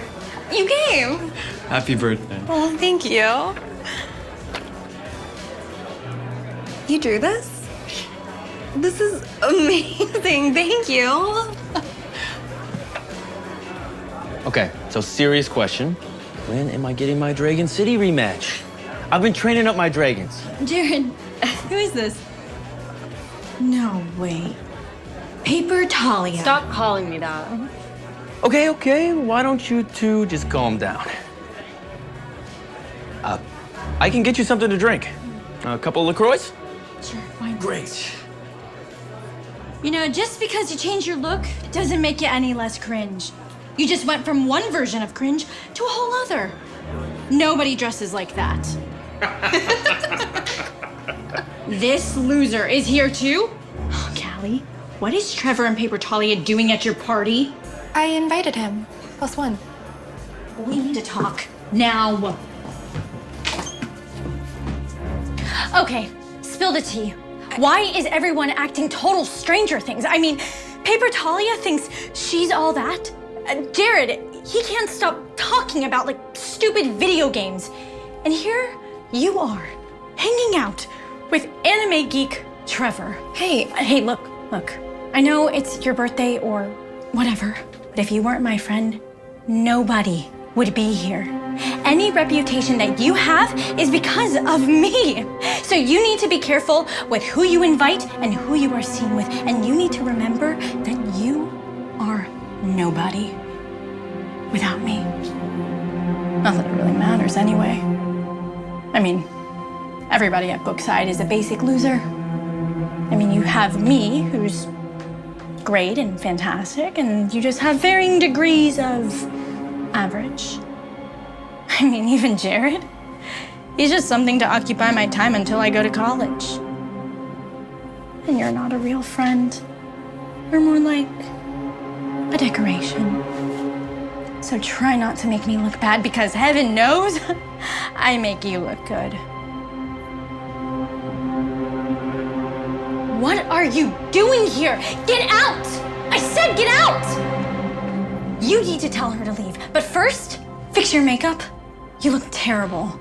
you came. Happy birthday. Oh, thank you. You drew this? This is amazing. Thank you. Okay, so serious question. When am I getting my Dragon City rematch? I've been training up my dragons. Jared, who is this? No way. Paper Talia. Stop calling me that. Okay, why don't you two just calm down? I can get you something to drink. A couple of LaCroix? Sure, why not? Great. You know, just because you change your look, it doesn't make you any less cringe. You just went from one version of cringe to a whole other. Nobody dresses like that. This loser is here too? Oh, Callie, what is Trevor and Paper Talia doing at your party? I invited him. +1. We need to talk now. Okay, spill the tea. Why is everyone acting total Stranger Things? I mean, Paper Talia thinks she's all that. Jared, he can't stop talking about like stupid video games. And here you are, hanging out with anime geek Trevor. Hey, look. I know it's your birthday or whatever, but if you weren't my friend, nobody would be here. Any reputation that you have is because of me. So you need to be careful with who you invite and who you are seen with. And you need to remember that you are nobody without me. Not that it really matters anyway. I mean, everybody at Bookside is a basic loser. I mean, you have me, who's great and fantastic, and you just have varying degrees of average. I mean, even Jared, he's just something to occupy my time until I go to college. And you're not a real friend. You're more like a decoration. So try not to make me look bad, because heaven knows I make you look good. What are you doing here? Get out! I said get out! You need to tell her to leave. But first, fix your makeup. You look terrible.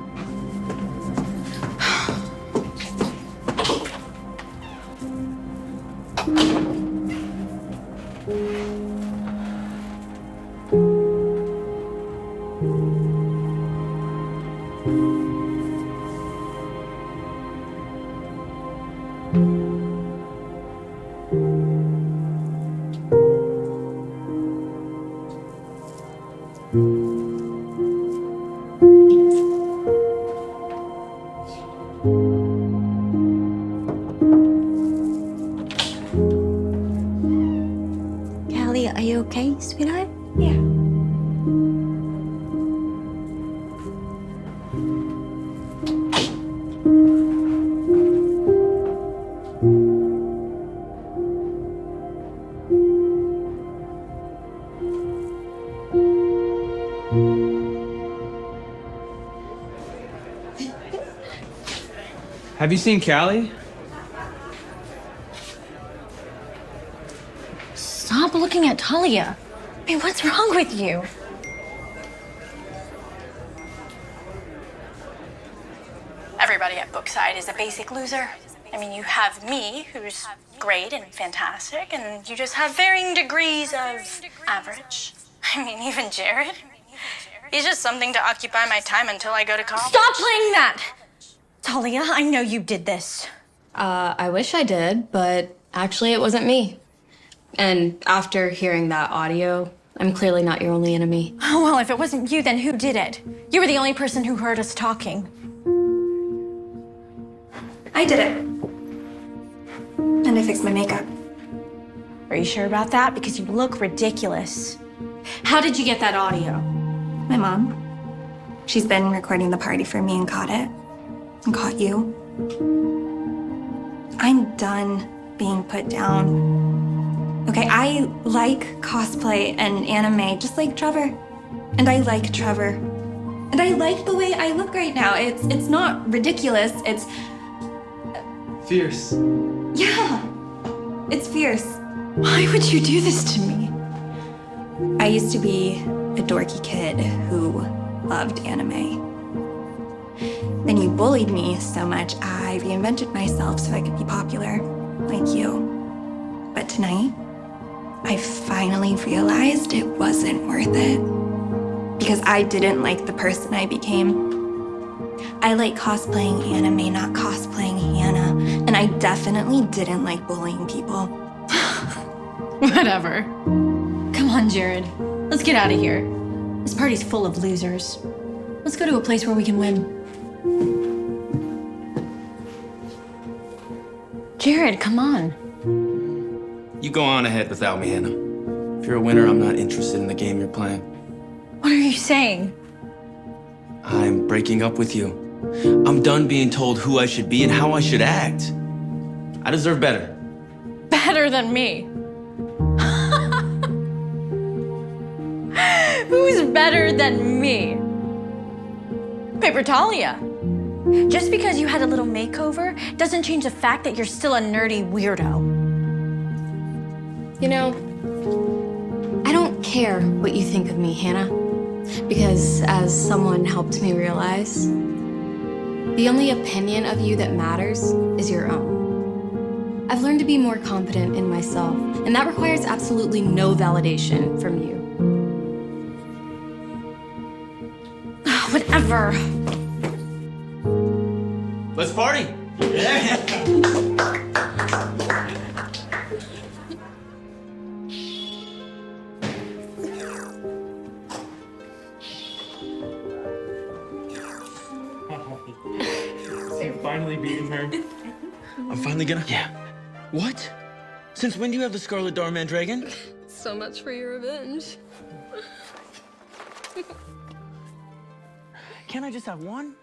Callie, are you okay, sweetheart? Yeah. Have you seen Callie? Stop looking at Talia. I mean, what's wrong with you? Everybody at Brookside is a basic loser. I mean, you have me, who's great and fantastic, and you just have varying degrees of average. I mean, even Jared. He's just something to occupy my time until I go to college. Stop playing that! Talia, I know you did this. I wish I did, but actually it wasn't me. And after hearing that audio, I'm clearly not your only enemy. Oh, well, if it wasn't you, then who did it? You were the only person who heard us talking. I did it. And I fixed my makeup. Are you sure about that? Because you look ridiculous. How did you get that audio? My mom. She's been recording the party for me and caught it. And caught you. I'm done being put down. Okay, I like cosplay and anime just like Trevor. And I like Trevor. And I like the way I look right now. It's not ridiculous, it's... Fierce. Yeah, it's fierce. Why would you do this to me? I used to be a dorky kid who loved anime. Then you bullied me so much, I reinvented myself so I could be popular, like you. But tonight, I finally realized it wasn't worth it. Because I didn't like the person I became. I like cosplaying anime, not cosplaying Hannah. And I definitely didn't like bullying people. Whatever. Come on, Jared. Let's get out of here. This party's full of losers. Let's go to a place where we can win. Jared, come on. You go on ahead without me, Hannah. If you're a winner, I'm not interested in the game you're playing. What are you saying? I'm breaking up with you. I'm done being told who I should be and how I should act. I deserve better. Better than me. Who's better than me? Paper Talia. Just because you had a little makeover doesn't change the fact that you're still a nerdy weirdo. You know, I don't care what you think of me, Hannah. Because as someone helped me realize, the only opinion of you that matters is your own. I've learned to be more confident in myself, and that requires absolutely no validation from you. Whatever. Let's party! So you're finally beating her? I'm finally gonna... Yeah. What? Since when do you have the Scarlet Dhar Mann dragon? So much for your revenge. Can't I just have one?